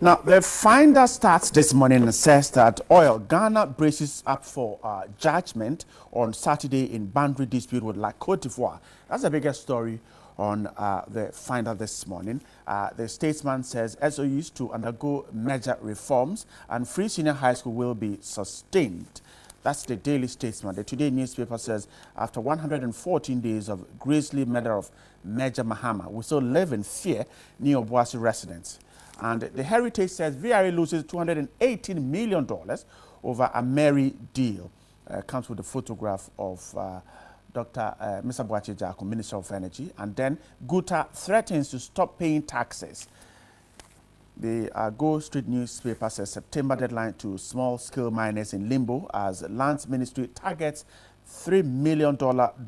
Now, the Finder starts this morning and says that Ghana braces up for judgment on Saturday in boundary dispute with La Côte d'Ivoire. That's the biggest story on the Finder this morning. The statesman says SOUs to undergo major reforms and free senior high school will be sustained. That's the Daily Statesman. The Today newspaper says after 114 days of grisly murder of Major Mahama, we still live in fear near Obuasi residents. And the Heritage says VRA loses $218 million over a merry deal. Comes with a photograph of Dr. Mr. Boachi Jaco, Minister of Energy. And then Guta threatens to stop paying taxes. The Go Street newspaper says September deadline to small-scale miners in limbo as Lands Ministry targets $3 million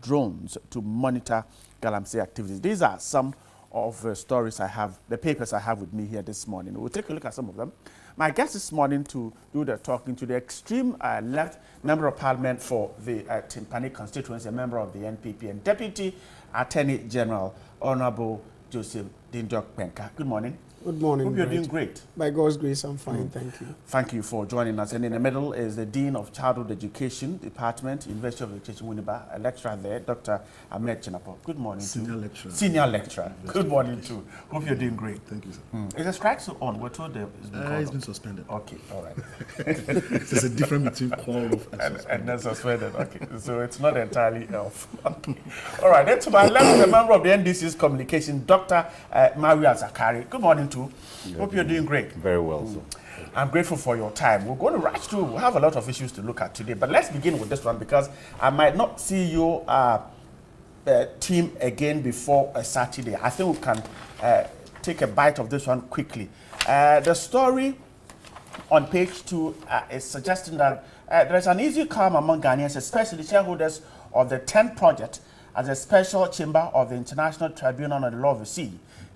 drones to monitor Galamsey activities. These are some of the stories I have, the papers I have with me here this morning. We'll take a look at some of them. My guest this morning to do the talking to the extreme left member of parliament for the Timpani constituency, a member of the NPP and Deputy Attorney General, Honorable Joseph Dindok Penka. Good morning. Good morning. Hope you're doing great. By God's grace, I'm fine, thank you. Thank you for joining us. And in the middle is the Dean of Childhood Education Department, University of Education, Winneba, a lecturer there, Dr. Ahmed Chinapo. Good morning. Senior lecturer. Senior lecturer. Good morning too. Hope you're doing great. Thank you, sir. Is the strike still on? We're told it's been suspended. Okay, all right. There's a difference between call off and then suspended. Okay, so it's not entirely off. Okay. All right, then to my left is a member of the NDC's communication, Dr. Maria Zakari. Good morning too. Hope you're doing great. Very well, sir. I'm grateful for your time. We're going to rush through. We have a lot of issues to look at today, but let's begin with this one because I might not see your team again before Saturday. I think we can take a bite of this one quickly. The story on page 2 is suggesting that there's an easy calm among Ghanaians, especially shareholders of the 10 project, as a special chamber of the International Tribunal on the Law of the Sea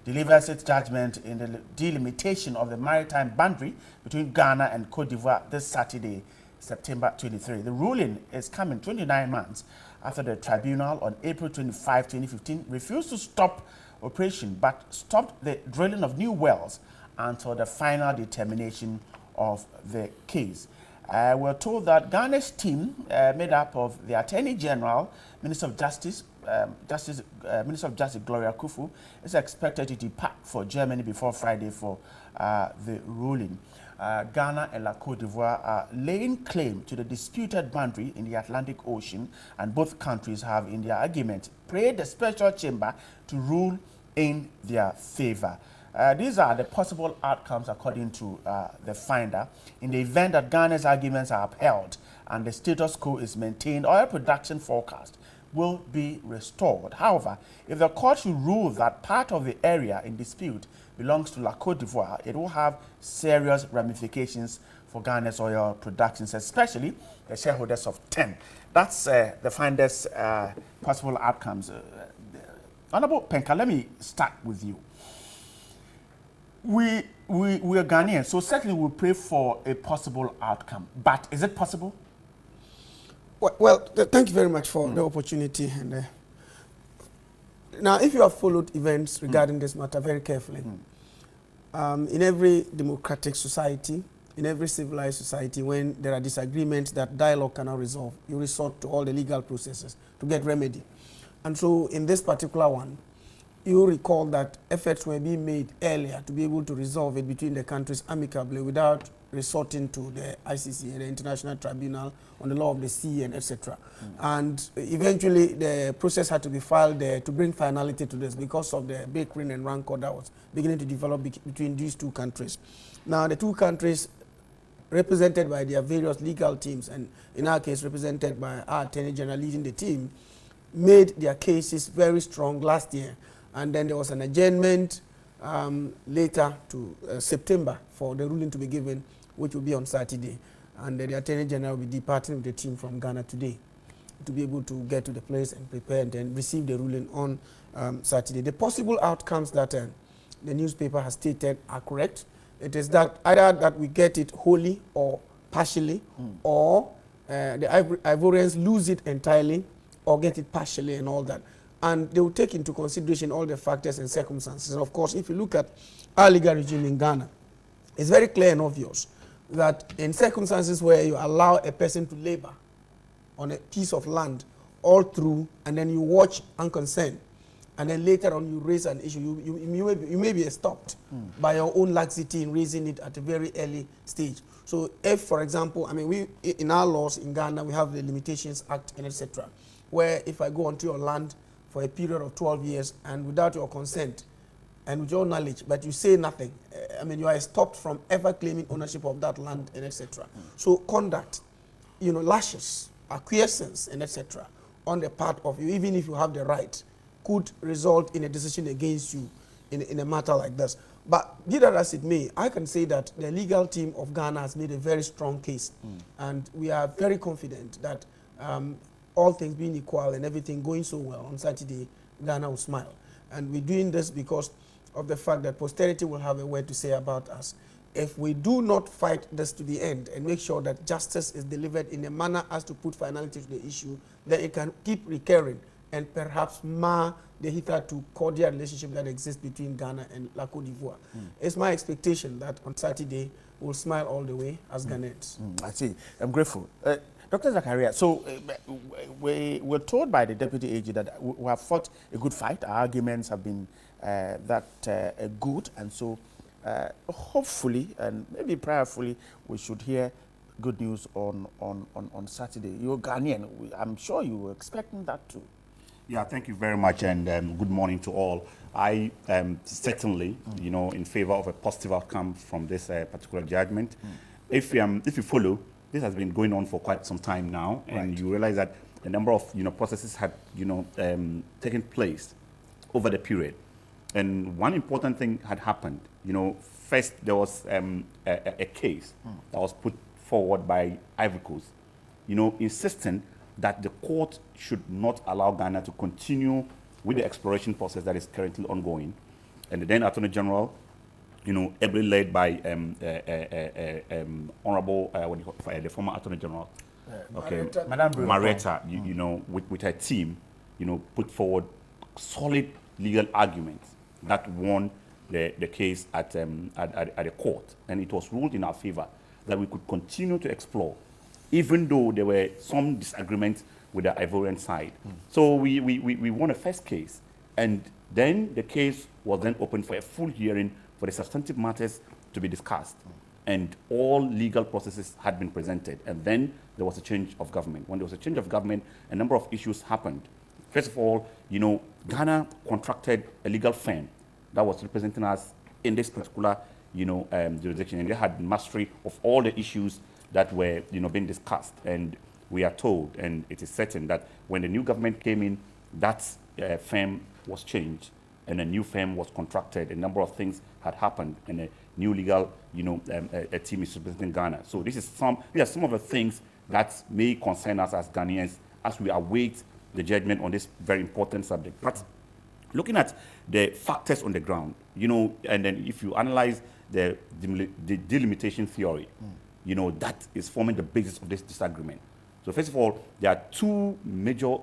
delivers its judgment in the delimitation of the maritime boundary between Ghana and Côte d'Ivoire this Saturday, September 23. The ruling is coming 29 months after the tribunal on April 25, 2015 refused to stop operation but stopped the drilling of new wells until the final determination of the case. We're told that Ghana's team, made up of the Attorney General, Minister of Justice, Minister of Justice Gloria Kufu, is expected to depart for Germany before Friday for the ruling. Ghana and La Côte d'Ivoire are laying claim to the disputed boundary in the Atlantic Ocean, and both countries have, in their argument, prayed the special chamber to rule in their favor. These are the possible outcomes according to the Finder. In the event that Ghana's arguments are upheld and the status quo is maintained, oil production forecast will be restored. However, if the court should rule that part of the area in dispute belongs to La Côte d'Ivoire, it will have serious ramifications for Ghana's oil productions, especially the shareholders of 10. That's the Finder's possible outcomes. Honorable Penka, let me start with you. We are Ghanaians, so certainly we pray for a possible outcome. But is it possible? Well, thank you very much for the opportunity. And now, if you have followed events regarding this matter very carefully, in every democratic society, in every civilized society, when there are disagreements that dialogue cannot resolve, you resort to all the legal processes to get remedy. And so, in this particular one, you recall that efforts were being made earlier to be able to resolve it between the countries amicably without resorting to the ICC, the International Tribunal on the Law of the Sea, and etc. And eventually, the process had to be filed there to bring finality to this because of the bickering and rancor that was beginning to develop between these two countries. Now, the two countries, represented by their various legal teams, and in our case, represented by our Attorney General leading the team, made their cases very strong last year. And then there was an adjournment later to September for the ruling to be given, which will be on Saturday. And the Attorney General will be departing with the team from Ghana today to be able to get to the place and prepare and then receive the ruling on Saturday. The possible outcomes that the newspaper has stated are correct. It is that either that we get it wholly or partially, or the Ivorians lose it entirely or get it partially and all that. And they will take into consideration all the factors and circumstances. And of course, if you look at our legal regime in Ghana, it's very clear and obvious that in circumstances where you allow a person to labor on a piece of land all through, and then you watch unconcerned, and then later on you raise an issue, you may be stopped by your own laxity in raising it at a very early stage. So if, for example, I mean, we in our laws in Ghana, we have the Limitations Act and etc., where if I go onto your land for a period of 12 years and without your consent and with your knowledge, but you say nothing, I mean, you are stopped from ever claiming ownership of that land and etc. So conduct, lashes, acquiescence and etc. on the part of you, even if you have the right, could result in a decision against you in a matter like this. But be that as it may, I can say that the legal team of Ghana has made a very strong case. And we are very confident that all things being equal and everything going so well, on Saturday, Ghana will smile. And we're doing this because of the fact that posterity will have a word to say about us. If we do not fight this to the end and make sure that justice is delivered in a manner as to put finality to the issue, then it can keep recurring and perhaps mar the hitherto cordial relationship that exists between Ghana and La Côte d'Ivoire. It's my expectation that on Saturday we'll smile all the way as Ghanaians. I see. I'm grateful. Dr. Zakaria, so we were told by the Deputy AG that we have fought a good fight. Our arguments have been good, and so hopefully and maybe prayerfully we should hear good news on Saturday. You're Ghanaian. I'm sure you were expecting that too. Yeah, thank you very much, and good morning to all. I am certainly, in favor of a positive outcome from this particular judgment. If you follow, this has been going on for quite some time now, and you realize that a number of processes had taken place over the period, and one important thing had happened. First there was a case that was put forward by Ivory Coast, insisting that the court should not allow Ghana to continue with the exploration process that is currently ongoing. And the then Attorney General, ably led by Honorable, the former Attorney General, Madam Marietta, with her team, put forward solid legal arguments that won the case at the court. And it was ruled in our favor that we could continue to explore, even though there were some disagreements with the Ivorian side. So we won a first case, and then the case was then opened for a full hearing for the substantive matters to be discussed. And all legal processes had been presented, and then there was a change of government. When there was a change of government, a number of issues happened. First of all, Ghana contracted a legal firm that was representing us in this particular jurisdiction, and they had mastery of all the issues that were being discussed. And we are told, and it is certain, that when the new government came in, that firm was changed and a new firm was contracted. A number of things had happened, and a new legal a team is representing Ghana. So these are some of the things that may concern us as Ghanaians as we await the judgment on this very important subject. But looking at the factors on the ground, and then if you analyze the delimitation theory, that is forming the basis of this disagreement. So first of all, there are two major,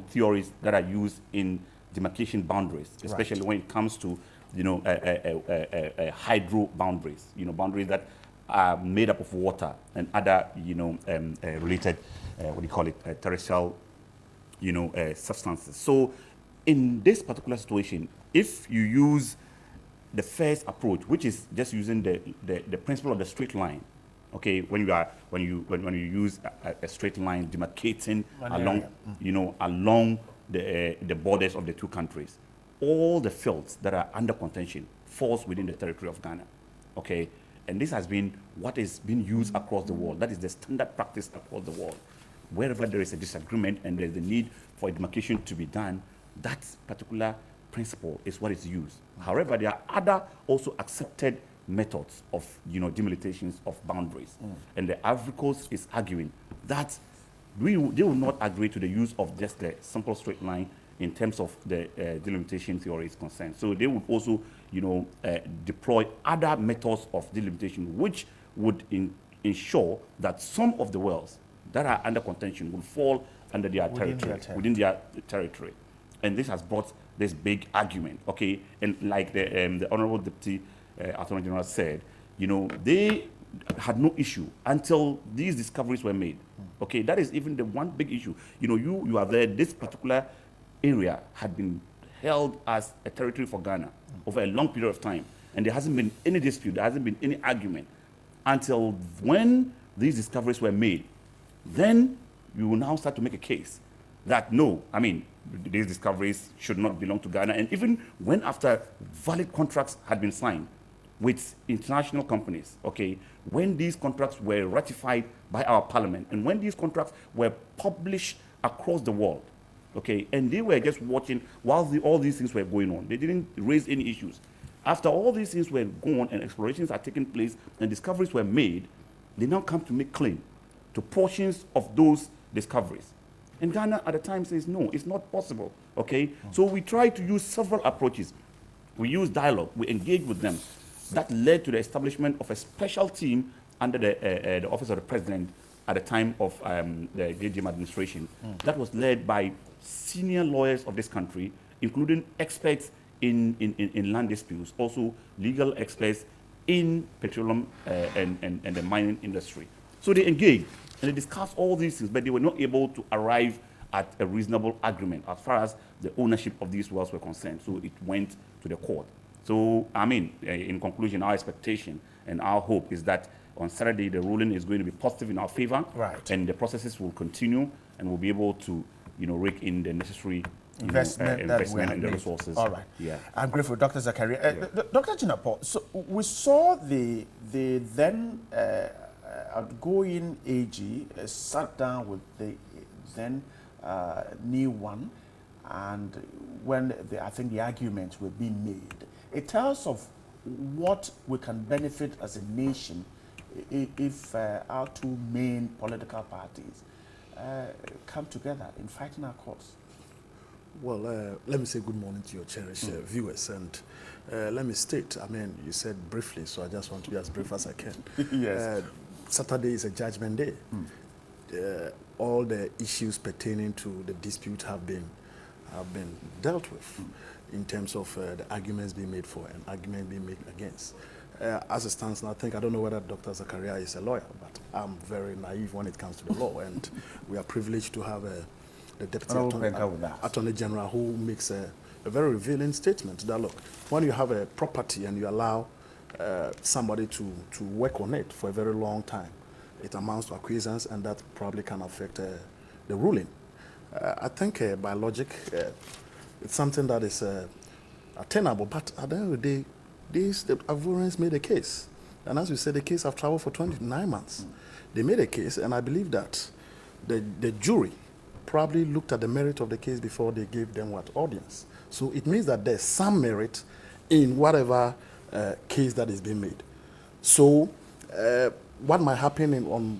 theories that are used in demarcation boundaries, especially when it comes to, hydro boundaries, boundaries that are made up of water and other, related, terrestrial, substances. So in this particular situation, if you use the first approach, which is just using the principle of the straight line, okay, when you use a straight line demarcating along the borders of the two countries, all the fields that are under contention falls within the territory of Ghana, okay, and this has been what is being used across the world. That is the standard practice across the world. Wherever there is a disagreement and there is a need for a demarcation to be done, that particular principle is what is used. However, there are other also accepted methods of delimitations of boundaries, and the Ivory Coast is arguing that they will not agree to the use of just the simple straight line in terms of the delimitation theory is concerned. So they would also deploy other methods of delimitation, which would ensure that some of the wells that are under contention will fall under their within their territory. And this has brought this big argument, okay? And like the Honorable Deputy Attorney General said, you know, they had no issue until these discoveries were made. Okay, that is even the one big issue. You know, you are there, this particular area had been held as a territory for Ghana over a long period of time, and there hasn't been any dispute, there hasn't been any argument until when these discoveries were made. Then you will now start to make a case that no, I mean, these discoveries should not belong to Ghana. And even when after valid contracts had been signed with international companies, okay, when these contracts were ratified by our parliament, and when these contracts were published across the world, okay, and they were just watching while all these things were going on. They didn't raise any issues. After all these things were going on and explorations are taking place and discoveries were made, they now come to make claim to portions of those discoveries. And Ghana at the time says, no, it's not possible, okay? So we try to use several approaches. We use dialogue, we engage with them. That led to the establishment of a special team under the Office of the President at the time of the JGM administration. That was led by senior lawyers of this country, including experts in land disputes, also legal experts in petroleum and the mining industry. So they engaged and they discussed all these things, but they were not able to arrive at a reasonable agreement as far as the ownership of these wells were concerned. So it went to the court. So, I mean, in conclusion, our expectation and our hope is that on Saturday, the ruling is going to be positive in our favor. Right. And the processes will continue and we'll be able to, you know, rake in the necessary investment and the resources. All right. Yeah. I'm grateful, Dr. Zakaria. Dr. Jinapor, so we saw the then outgoing AG sat down with the then new one, and when I think the arguments were being made, it tells of what we can benefit as a nation if our two main political parties come together in fighting our cause. Well, let me say good morning to your cherished viewers, and let me state, I mean, you said briefly, so I just want to be as brief as I can. Yes. Saturday is a judgment day. All the issues pertaining to the dispute have been dealt with in terms of the arguments being made for and arguments being made against. As it stands now, I don't know whether Dr. Zakaria is a lawyer, but I'm very naive when it comes to the law, and we are privileged to have the Deputy Attorney General who makes a very revealing statement that, look, when you have a property and you allow somebody to work on it for a very long time, it amounts to acquiescence, and that probably can affect the ruling. I think by logic, it's something that is attainable, but at the end of the day, the Ivorians made a case. And as we said, the case have traveled for 29 months. They made a case, and I believe that the jury probably looked at the merit of the case before they gave them what audience. So it means that there's some merit in whatever case that is being made. So what might happen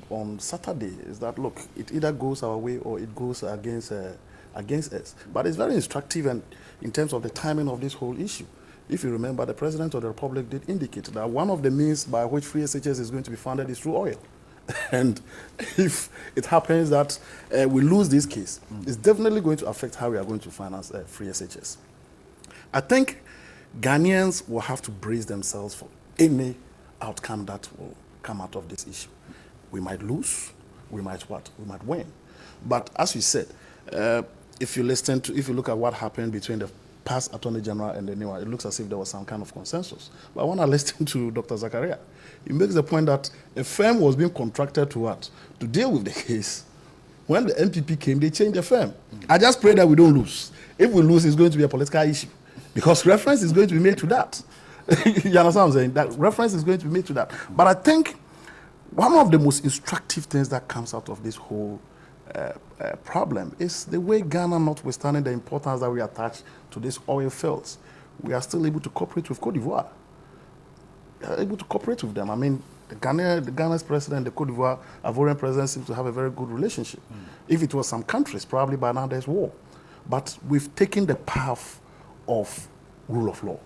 on Saturday is that, look, it either goes our way or it goes against us. But it's very instructive and in terms of the timing of this whole issue. If you remember, the President of the Republic did indicate that one of the means by which free SHS is going to be funded is through oil. And if it happens that we lose this case, it's definitely going to affect how we are going to finance free SHS. I think Ghanaians will have to brace themselves for any outcome that will come out of this issue. We might lose, we might what? We might win. But as we said, if you look at what happened between the past Attorney General and the new one, it looks as if there was some kind of consensus. But when I listen to Dr. Zakaria, he makes the point that a firm was being contracted to what? To deal with the case. When the NPP came, they changed the firm. I just pray that we don't lose. If we lose, it's going to be a political issue, because reference is going to be made to that. You understand what I'm saying? That reference is going to be made to that. But I think one of the most instructive things that comes out of this whole problem is the way Ghana, notwithstanding the importance that we attach to these oil fields, we are still able to cooperate with Cote d'Ivoire. We are able to cooperate with them. I mean, Ghana's president, the Cote d'Ivoire Ivorian president seems to have a very good relationship. If it was some countries, probably by now there's war. But we've taken the path of rule of law.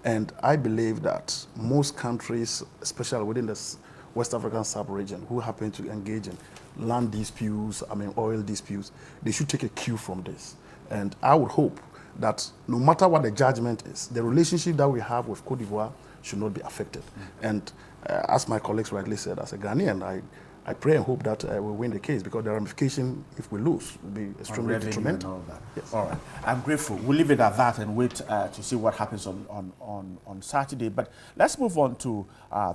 And I believe that most countries, especially within the West African sub-region, who happen to engage in land disputes, oil disputes, they should take a cue from this. And I would hope that no matter what the judgment is, the relationship that we have with Cote d'Ivoire should not be affected. And as my colleagues rightly said, as a Ghanaian, I pray and hope that we'll win the case, because the ramification, if we lose, will be extremely detrimental. And all that. Yes. All right. I'm grateful. We'll leave it at that and wait to see what happens on Saturday. But let's move on to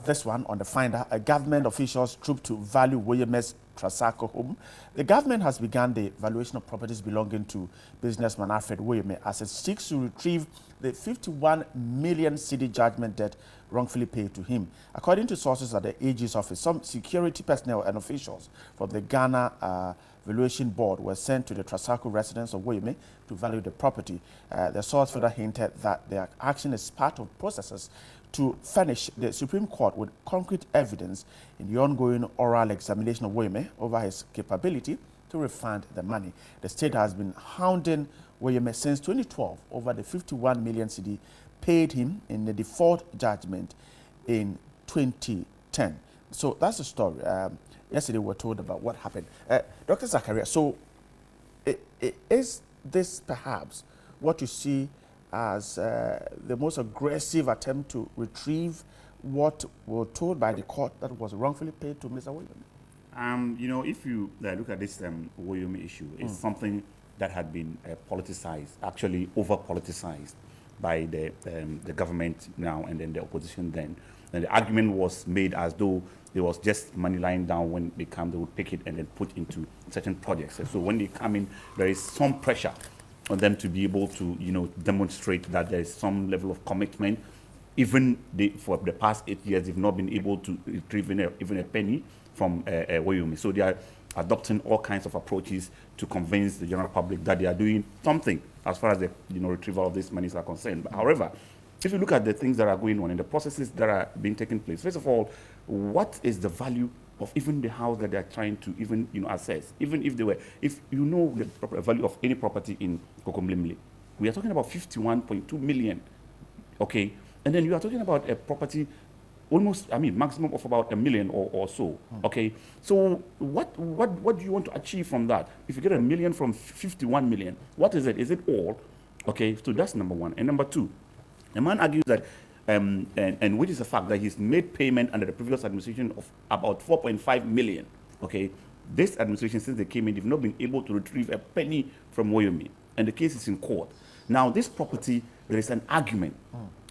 this one on the Finder. Government officials troop to value Woyeme's Trasacco home. The government has begun the valuation of properties belonging to businessman Alfred Woyeme as it seeks to retrieve the 51 million cedi judgment debt wrongfully paid to him. According to sources at the AG's office, some security personnel and officials from the Ghana Valuation Board were sent to the Trasacco residence of Woyeme to value the property. The source further hinted that their action is part of processes to furnish the Supreme Court with concrete evidence in the ongoing oral examination of Woyeme over his capability to refund the money. The state has been hounding Woyeme since 2012 over the 51 million cedi paid him in the default judgment in 2010. So that's the story. Yesterday we were told about what happened. Dr. Zakaria, so is this perhaps what you see as the most aggressive attempt to retrieve what were told by the court that was wrongfully paid to Mr. Woyeme? You know, if you look at this Woyeme issue, it's something that had been politicized, actually over-politicized by the government now and then the opposition then. And the argument was made as though it was just money lying down. When they come, they would pick it and then put into certain projects. And so when they come in, there is some pressure on them to be able to, you know, demonstrate that there is some level of commitment. Even for the past 8 years, they've not been able to retrieve even a penny from Woyeme. So they are adopting all kinds of approaches to convince the general public that they are doing something as far as the retrieval of these monies are concerned. But however, if you look at the things that are going on and the processes that are being taken place, first of all, what is the value of even the house that they are trying to even assess? Even if if you know the value of any property in Kokomlemle, we are talking about 51.2 million, okay? And then you are talking about a property almost, maximum of about $1 million or so, okay? So what do you want to achieve from that? If you get $1 million from 51 million, what is it? Is it all? Okay, so that's number one. And number two, the man argues that, and which is a fact, that he's made payment under the previous administration of about 4.5 million, okay? This administration, since they came in, they've not been able to retrieve a penny from Woyeme, and the case is in court. Now, this property, there is an argument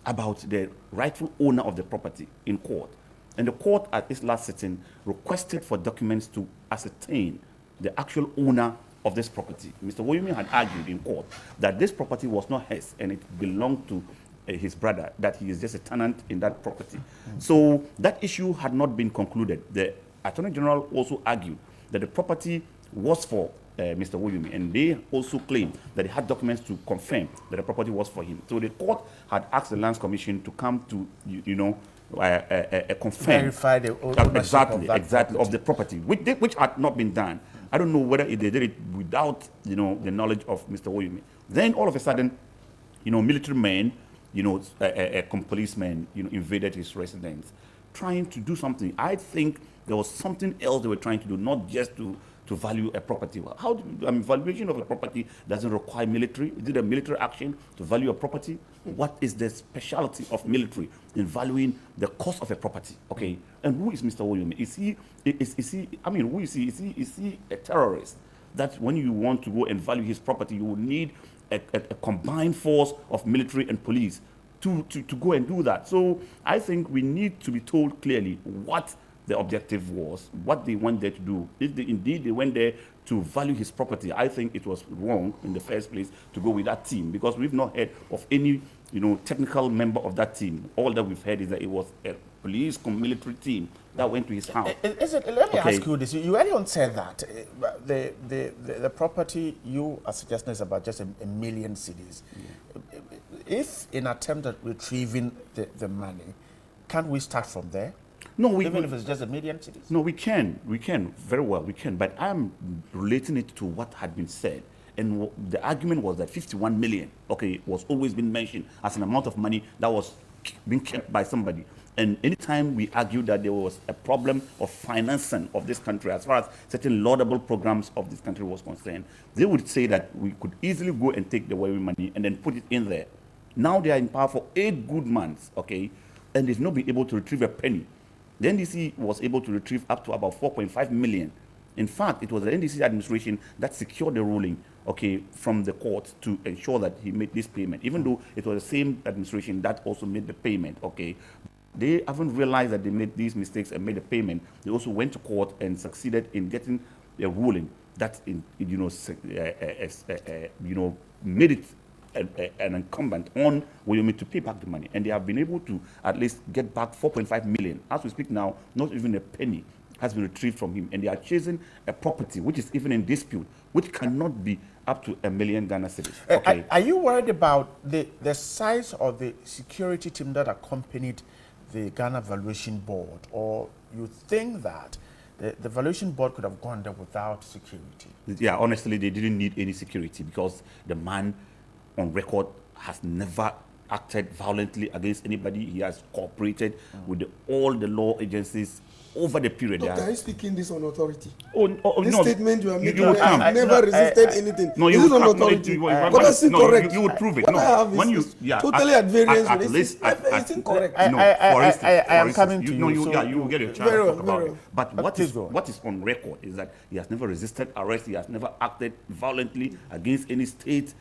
about the rightful owner of the property in court. And the court at its last sitting requested for documents to ascertain the actual owner of this property. Mr. Woyeme had argued in court that this property was not his and it belonged to his brother, that he is just a tenant in that property. So that issue had not been concluded. The Attorney General also argued that the property was for Mr. Woyeme, and they also claimed that they had documents to confirm that the property was for him. So the court had asked the Lands Commission to come to, confirm. Verify the ownership of the property, which had not been done. I don't know whether they did it without, the knowledge of Mr. Woyeme. Then all of a sudden, military men, policemen, invaded his residence, trying to do something. I think there was something else they were trying to do, not just to value a property. How valuation of a property doesn't require military? Is it a military action to value a property? What is the specialty of military in valuing the cost of a property? Okay, and who is Mr. Woyeme? Is he? Who is he? Is he a terrorist? That when you want to go and value his property, you will need a combined force of military and police to go and do that. So I think we need to be told clearly what the objective was, what they went there to do. If they went there to value his property, I think it was wrong in the first place to go with that team, because we've not heard of any technical member of that team. All that we've heard is that it was a police military team that went to his house. Let me ask you this. You earlier on said that the property you are suggesting is about just a million cedis. Yeah. If in attempt at retrieving the money, can't we start from there? No, even if it's just a million cedis? No, we can, very well, we can. But I'm relating it to what had been said. And the argument was that 51 million, was always been mentioned as an amount of money that was being kept by somebody. And anytime we argued that there was a problem of financing of this country, as far as certain laudable programs of this country was concerned, they would say that we could easily go and take the Woyeme money and then put it in there. Now they are in power for 8 good months, and they've not been able to retrieve a penny. The NDC was able to retrieve up to about 4.5 million. In fact, it was the NDC administration that secured the ruling, okay, from the court to ensure that he made this payment, even though it was the same administration that also made the payment, okay. They haven't realized that they made these mistakes and made a payment. They also went to court and succeeded in getting a ruling that, made it an incumbent on Wyoming to pay back the money. And they have been able to at least get back 4.5 million. As we speak now, not even a penny has been retrieved from him. And they are chasing a property which is even in dispute, which cannot be up to $1 million Ghana cedis. Okay. Are you worried about the size of the security team that accompanied the Ghana Valuation Board, or you think that the Valuation Board could have gone there without security? Yeah, honestly, they didn't need any security because the man on record has never acted violently against anybody. He has cooperated with all the law agencies over the period. Doctor, are you speaking this on authority? This no, statement you are making, would come. I never resisted anything. No, you this would is on come. authority. But that's incorrect. You would prove it. What No, I have when is you totally at variance at with least it's incorrect. I am coming to you. No, So you will get a chance very to well, talk about very it. well. But what is on record is that he has never resisted arrest. He has never acted violently against any state,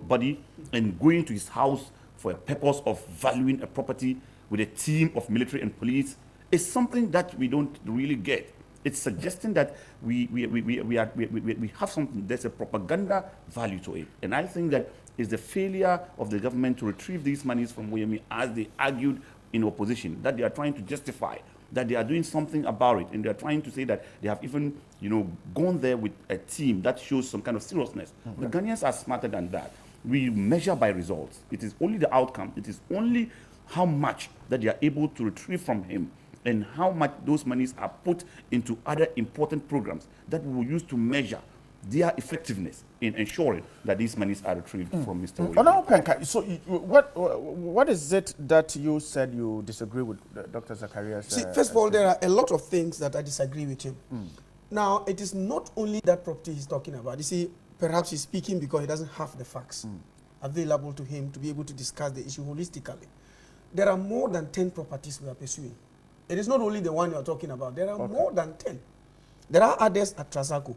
body, and going to his house for a purpose of valuing a property with a team of military and police is something that we don't really get. It's suggesting that we have something, there's a propaganda value to it. And I think that is the failure of the government to retrieve these monies from Wyoming, as they argued in opposition, that they are trying to justify, that they are doing something about it, and they are trying to say that they have even, gone there with a team that shows some kind of seriousness. The Ghanaians are smarter than that. We measure by results. It is only the outcome. It is only how much that they are able to retrieve from him, and how much those monies are put into other important programs that we will use to measure their effectiveness in ensuring that these monies are retrieved from Mr. Williams. So what is it that you said you disagree with Dr. Zacharias? See, first of all, there are a lot of things that I disagree with him. Now, it is not only that property he's talking about. You see, perhaps he's speaking because he doesn't have the facts available to him to be able to discuss the issue holistically. There are more than 10 properties we are pursuing. It is not only the one you are talking about. There are more than 10. There are others at Trasako,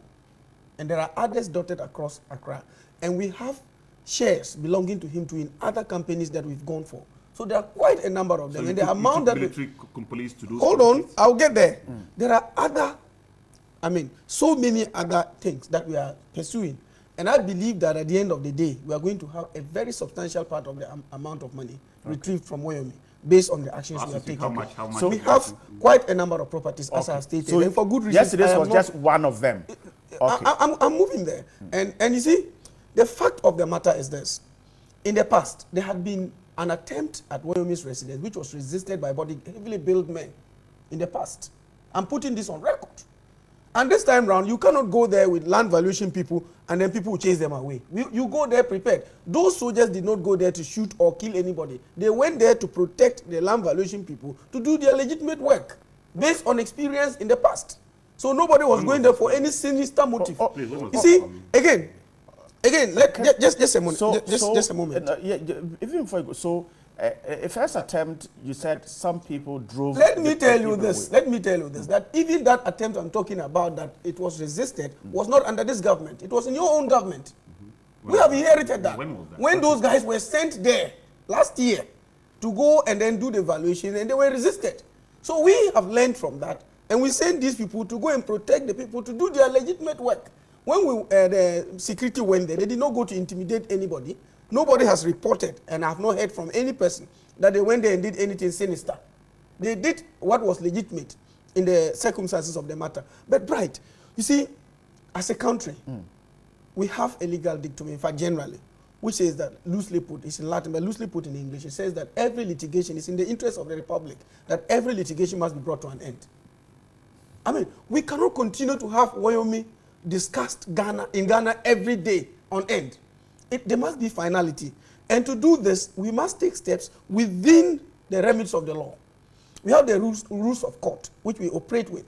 and there are others dotted across Accra. And we have shares belonging to him in other companies that we've gone for. So there are quite a number of them. So and the amount that military police to do. Hold on, I'll get there. There are so many other things that we are pursuing. And I believe that at the end of the day, we are going to have a very substantial part of the amount of money retrieved from Wyoming, based on the actions we are taking. How much so we have quite a number of properties, as I have stated. So and for good reasons. Yesterday was just one of them. I'm moving there. And you see, the fact of the matter is this. In the past, there had been an attempt at Wyoming's residence, which was resisted by heavily built men in the past. I'm putting this on record. And this time round, you cannot go there with land valuation people and then people will chase them away. You go there prepared. Those soldiers did not go there to shoot or kill anybody. They went there to protect the land valuation people, to do their legitimate work based on experience in the past. So nobody was going there for any sinister motive. You see, again, just a moment. Just a moment. Even before you go, so a first attempt, you said some people drove. Let me tell you this, that even that attempt I'm talking about, that it was resisted, was not under this government. It was in your own government. We have inherited that. When was that? When those guys were sent there last year to go and then do the evaluation, and they were resisted. So we have learned from that, and we send these people to go and protect the people, to do their legitimate work. When the security went there, they did not go to intimidate anybody. Nobody has reported, and I have not heard from any person that they went there and did anything sinister. They did what was legitimate in the circumstances of the matter. But Bright, you see, as a country, we have a legal dictum, in fact, generally, which says that, loosely put, it's in Latin, but loosely put in English, it says that every litigation is in the interest of the Republic, that every litigation must be brought to an end. I mean, we cannot continue to have Wyoming discussed in Ghana every day on end. There must be finality. And to do this, we must take steps within the remits of the law. We have the rules of court, which we operate with.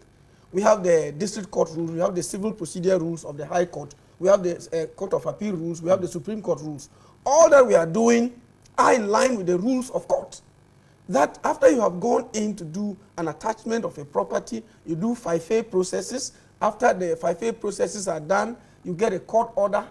We have the district court rules, we have the civil procedure rules of the High Court, we have the Court of Appeal rules, we have the Supreme Court rules. All that we are doing are in line with the rules of court. that after you have gone in to do an attachment of a property, you do 5A processes. After the 5A processes are done, you get a court order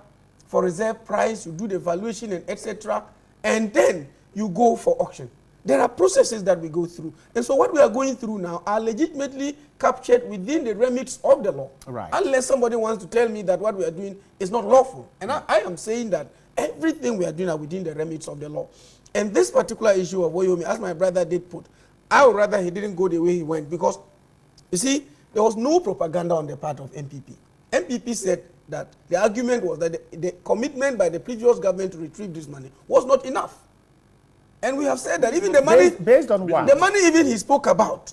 for reserve price, you do the valuation and etc. And then you go for auction. There are processes that we go through. And so what we are going through now are legitimately captured within the remits of the law. Right. Unless somebody wants to tell me that what we are doing is not lawful. And I am saying that everything we are doing are within the remits of the law. And this particular issue of Woyomi, as my brother did put, I would rather he didn't go the way he went, because, you see, there was no propaganda on the part of MPP. MPP said that the argument was that the commitment by the previous government to retrieve this money was not enough. And we have said that even the money, based on what? the money even he spoke about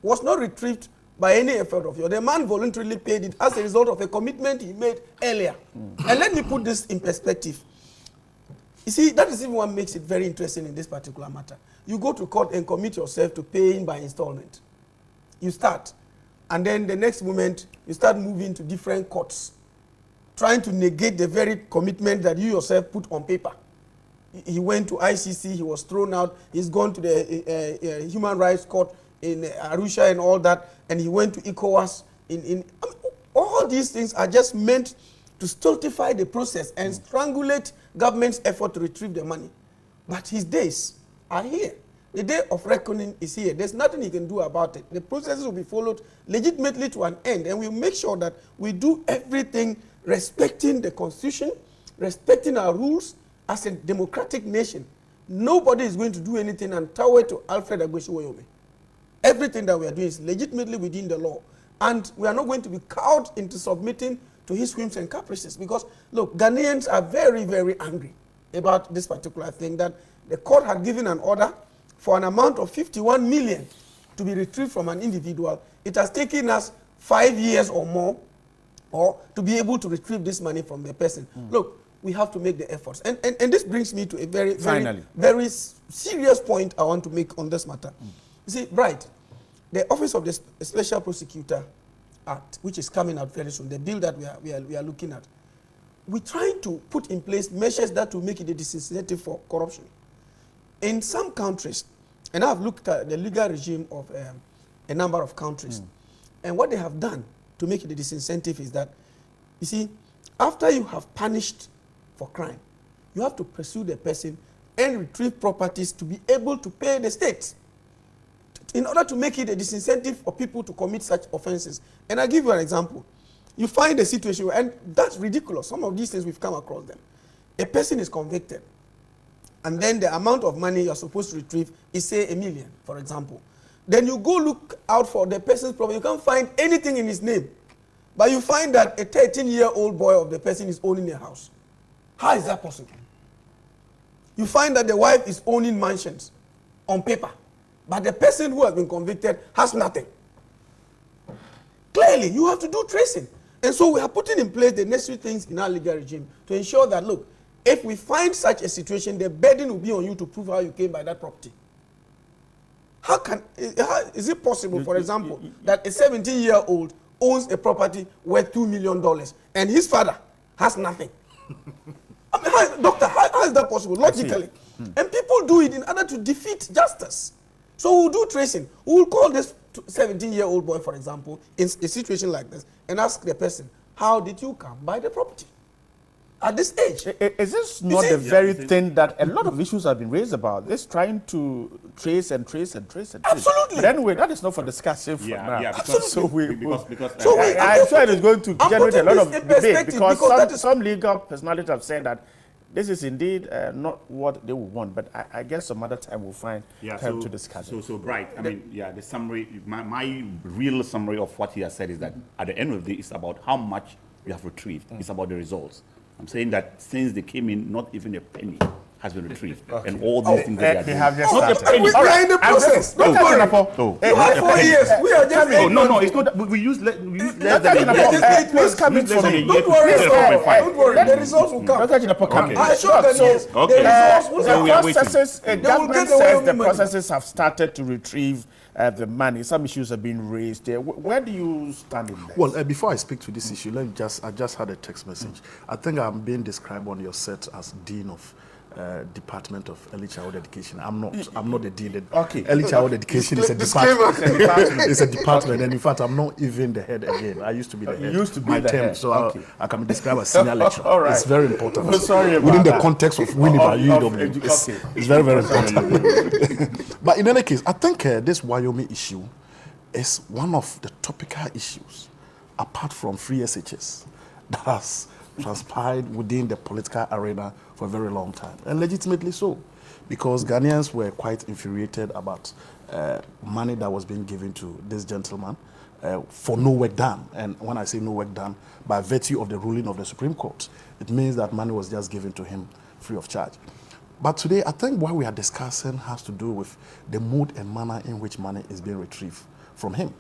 was not retrieved by any effort of yours. The man voluntarily paid it as a result of a commitment he made earlier. And let me put this in perspective. You see, that is even what makes it very interesting in this particular matter. You go to court and commit yourself to paying by installment. You start, and then the next moment, you start moving to different courts, trying to negate the very commitment that you yourself put on paper. He went to ICC, he was thrown out, he's gone to the Human Rights Court in Arusha and all that, and he went to ECOWAS. I mean, all these things are just meant to stultify the process and strangulate government's effort to retrieve the money. But his days are here. The day of reckoning is here. There's nothing he can do about it. The processes will be followed legitimately to an end, and we'll make sure that we do everything respecting the Constitution, respecting our rules as a democratic nation. Nobody is going to do anything and tower to Alfred Agbesu-Woyomi. Everything that we are doing is legitimately within the law. And we are not going to be cowed into submitting to his whims and caprices, because, look, Ghanaians are very, very angry about this particular thing, that the court had given an order for an amount of 51 million to be retrieved from an individual. It has taken us 5 years or more to be able to retrieve this money from the person. Look, we have to make the efforts. And this brings me to a very, very serious point I want to make on this matter. You see, right, the Office of the Special Prosecutor Act, which is coming out very soon, the bill that we are looking at, we're trying to put in place measures that will make it a disincentive for corruption. In some countries, and I've looked at the legal regime of a number of countries, and what they have done to make it a disincentive is that, you see, after you have punished for crime, you have to pursue the person and retrieve properties to be able to pay the state, in order to make it a disincentive for people to commit such offenses. And I'll give you an example. You find a situation, and that's ridiculous. Some of these things we've come across them. A person is convicted, and then the amount of money you're supposed to retrieve is, say, 1 million, for example. Then you go look out for the person's property. You can't find anything in his name. But you find that a 13-year-old boy of the person is owning a house. How is that possible? You find that the wife is owning mansions on paper, but the person who has been convicted has nothing. Clearly, you have to do tracing. And so we are putting in place the necessary things in our legal regime to ensure that, look, if we find such a situation, the burden will be on you to prove how you came by that property. How is it possible, for example, that a 17-year-old owns a property worth $2 million and his father has nothing? I mean, doctor, how is that possible, logically? And people do it in order to defeat justice. So we'll do tracing. We'll call this 17-year-old boy, for example, in a situation like this, and ask the person, how did you come by the property at this age? Is this not the very thing that a lot of issues have been raised about? This trying to trace and trace and trace and trace. Absolutely. But anyway, that is not for discussion for now. Yeah, Absolutely. So I'm sure it is going to generate a lot of debate, because some legal personalities have said that this is indeed not what they would want, but I guess some other time we'll find time to discuss it. So Bright, I mean, the summary, my real summary of what he has said is that at the end of the day, it's about how much you have retrieved. It's about the results. I'm saying that since they came in, not even a penny has been retrieved. And all these things that they have just not a started. penny. We are in the process. Don't worry. You had 4 years. We are just No, it's not that. We use less than a year. Please come in for me. Don't worry. Don't worry. The results will come. I assure them, yes. The results will come. Government says the processes have started to retrieve the money. Some issues have been raised there. Where do you stand in that? Well, before I speak to this issue, I just had a text message. I think I'm being described on your set as Dean of Department of Early Childhood Education. I'm not the dean. Okay. Early Childhood Education is a department. It's a department, and in fact, I'm not even the head again. I used to be the head. You used to be my the term, head. so Okay. I can be described as senior lecturer. All right. It's very important. Oh, sorry about within that. the context of winning by UW, okay. it's very, very important. But in any case, I think this Wyoming issue is one of the topical issues, apart from free SHS, that has transpired within the political arena for a very long time, and legitimately so, because Ghanaians were quite infuriated about money that was being given to this gentleman for no work done. And when I say no work done, by virtue of the ruling of the Supreme Court, it means that money was just given to him free of charge. But today, I think what we are discussing has to do with the mood and manner in which money is being retrieved from him.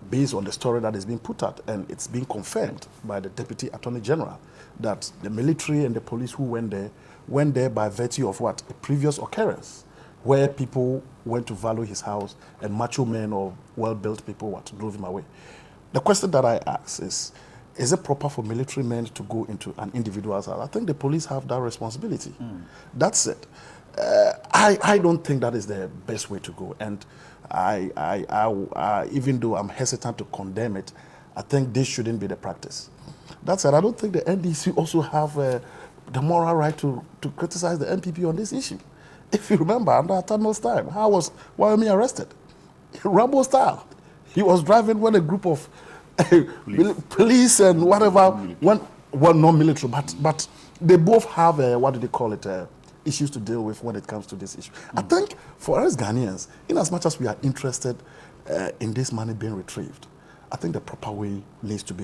Based on the story that is being put out, and it's being confirmed by the Deputy Attorney General, that the military and the police who went there by virtue of what? A previous occurrence, where people went to value his house and macho men or well-built people drove him away. The question that I ask is it proper for military men to go into an individual's house? I think the police have that responsibility. That's it. I don't think that is the best way to go, and I even though I'm hesitant to condemn it, I think this shouldn't be the practice. That said, I don't think the NDC also have the moral right to criticize the NPP on this issue. If you remember, under Atano's time, how was Wyoming arrested? Rambo style. He was driving when a group of police and whatever, well, not military, but they both have, issues to deal with when it comes to this issue. I think for us Ghanaians, in as much as we are interested in this money being retrieved, I think the proper way needs to be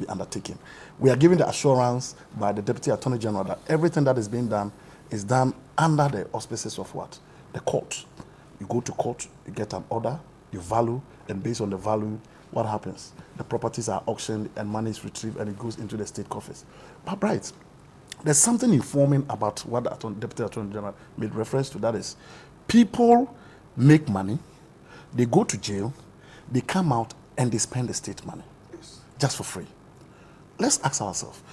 undertaken. We are given the assurance by the Deputy Attorney General that everything that is being done is done under the auspices of what? The court. You go to court, you get an order, you value, and based on the value, what happens? The properties are auctioned and money is retrieved and it goes into the state coffers. But right, there's something informing about what the Deputy Attorney General made reference to. That is, people make money, they go to jail, they come out and they spend the state money just for free. Let's ask ourselves,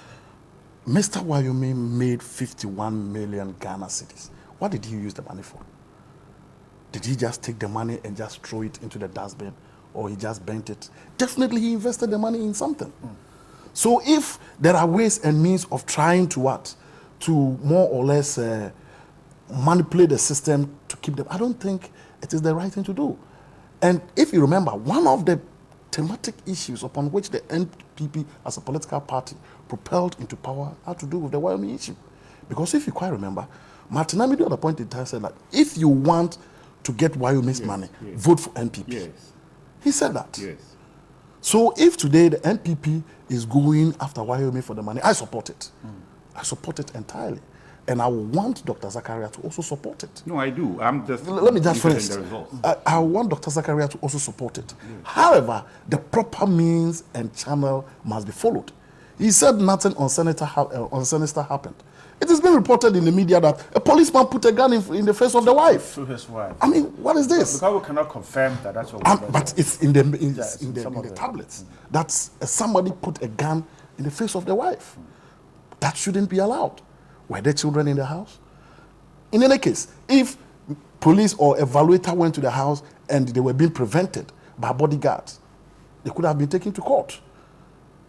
Mr. Wyoming made 51 million Ghana cedis. What did he use the money for? Did he just take the money and just throw it into the dustbin, or he just bent it? Definitely he invested the money in something. So if there are ways and means of trying to more or less manipulate the system to keep them, I don't think it is the right thing to do. And if you remember, one of the thematic issues upon which the NPP as a political party propelled into power had to do with the Wyoming issue. Because if you quite remember, Martin Amidu at a point in time said that if you want to get Wyoming's money, vote for NPP. Yes. He said that. Yes. So if today the NPP is going after Wyoming for the money, I support it. I support it entirely. And I want Dr. Zakaria to also support it. No, I do. I'm just. Let me just interested in finish. the results. I want Dr. Zakaria to also support it. However, the proper means and channel must be followed. He said nothing on Senator happened. It has been reported in the media that a policeman put a gun in the face of the wife. To his wife. I mean, what is this? Because we cannot confirm that that's what But it's in the tablets. That's somebody put a gun in the face of the wife. That shouldn't be allowed. Were there children in the house? In any case, if police or evaluator went to the house and they were being prevented by bodyguards, they could have been taken to court.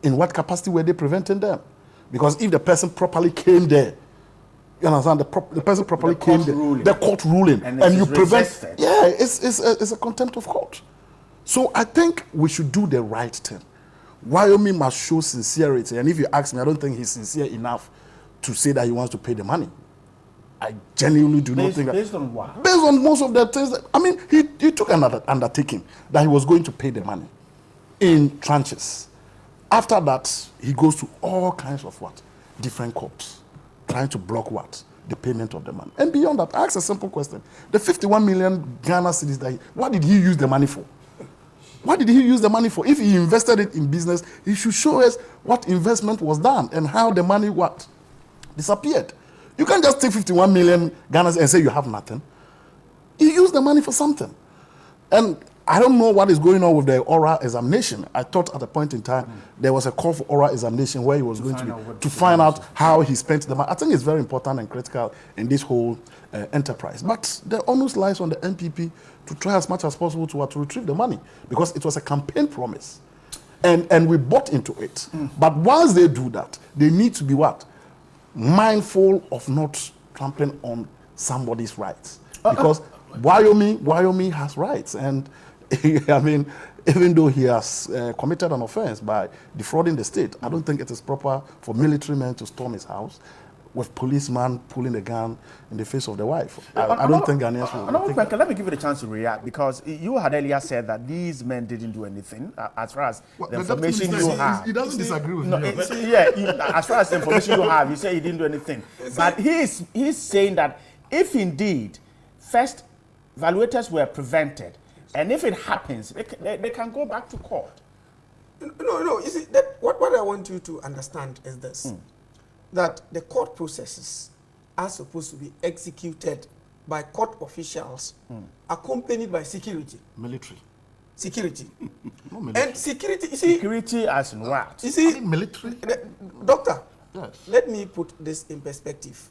In what capacity were they preventing them? Because if the person properly came there, you understand, the person properly came there, the court ruling, and you prevent, resisted. yeah, it's a contempt of court. So I think we should do the right thing. Wyoming must show sincerity, and if you ask me, I don't think he's sincere enough to say that he wants to pay the money. I genuinely do not think that. Based on what? Based on most of the things, he took another undertaking that he was going to pay the money in tranches. After that, he goes to all kinds of different courts, trying to block the payment of the money. And beyond that, I ask a simple question. The 51 million Ghana cedis, what did he use the money for? What did he use the money for? If he invested it in business, he should show us what investment was done and how the money disappeared. You can't just take 51 million Ghana and say you have nothing. You use the money for something. And I don't know what is going on with the oral examination. I thought at a point in time there was a call for oral examination where he was going to find out how he spent the money. I think it's very important and critical in this whole enterprise. But the onus lies on the NPP to try as much as possible to retrieve the money, because it was a campaign promise. And we bought into it. But once they do that, they need to be what? Mindful of not trampling on somebody's rights. Because Wyoming has rights. And I mean, even though he has committed an offense by defrauding the state, I don't think it is proper for military men to storm his house with policeman pulling a gun in the face of the wife. I don't think Ghanaians will. Let me give you the chance to react, because you had earlier said that these men didn't do anything as far as the information you have. He doesn't disagree with me. As far as the information you have, you say he didn't do anything. But he's saying that if indeed first valuators were prevented, and if it happens, they can go back to court. No. You see, what I want you to understand is this. That the court processes are supposed to be executed by court officials accompanied by security. Military. Security. No military. And security, you see... Security as in what? You see... military? Doctor, yes. Let me put this in perspective.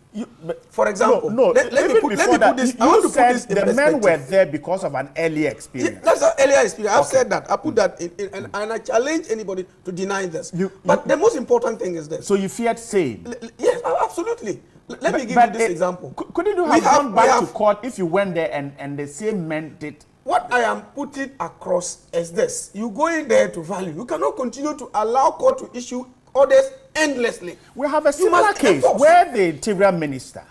For example... Let me put this... You said the men were there because of an earlier experience. That's an earlier experience. I've said that. I put that in and I challenge anybody to deny this. But the most important thing is this. So you feared saying? Yes, absolutely. Let me give you this example. Couldn't you have gone back to court if you went there and the same men did? What I am putting across is this. You go in there to value. You cannot continue to allow court to issue orders endlessly. We have a similar case where the interior minister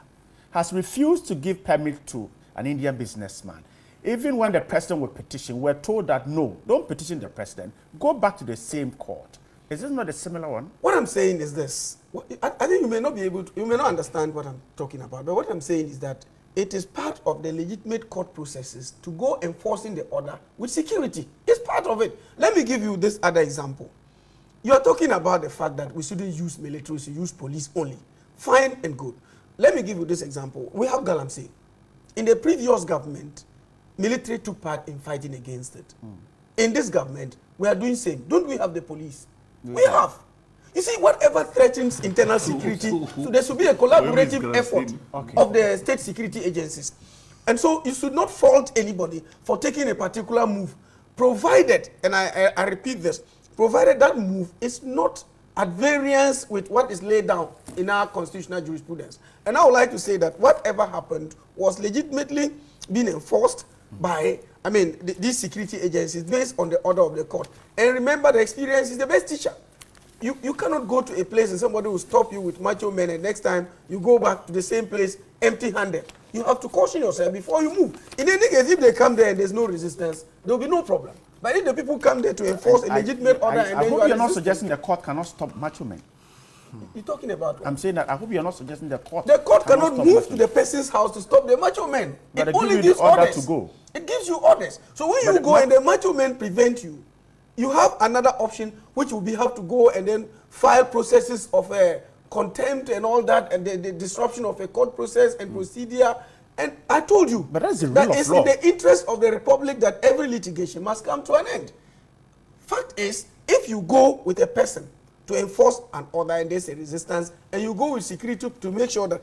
has refused to give permit to an Indian businessman. Even when the president will petition, we're told that no, don't petition the president. Go back to the same court. Is this not a similar one? What I'm saying is this. I think you may not be able to, you may not understand what I'm talking about, but what I'm saying is that it is part of the legitimate court processes to go enforcing the order with security. It's part of it. Let me give you this other example. You are talking about the fact that we shouldn't use military, we should use police only. Fine and good. Let me give you this example. We have Galamsey. In the previous government, military took part in fighting against it. In this government, we are doing same. Don't we have the police? We have. You see, whatever threatens internal security, so there should be a collaborative effort of the state security agencies. And so you should not fault anybody for taking a particular move, provided, and I repeat this, provided that move is not at variance with what is laid down in our constitutional jurisprudence. And I would like to say that whatever happened was legitimately being enforced by, these security agencies based on the order of the court. And remember, the experience is the best teacher. You cannot go to a place and somebody will stop you with macho men, and next time you go back to the same place empty-handed. You have to caution yourself before you move. In any case, if they come there and there's no resistance, there will be no problem. But if the people come there to enforce a legitimate order I hope you're not suggesting the court cannot stop macho men. You're talking about what? I'm saying that I hope you're not suggesting the court. The court cannot move to the person's house to stop the macho men. But it only gives orders to go. It gives you orders. So when you go and the macho men prevent you, you have another option, which will be have to go and then file processes of contempt and all that, and the disruption of a court process and procedure. And I told you, but that's the rule of law. It's in the interest of the republic that every litigation must come to an end. Fact is, if you go with a person to enforce an order and there's a resistance, and you go with security to make sure that,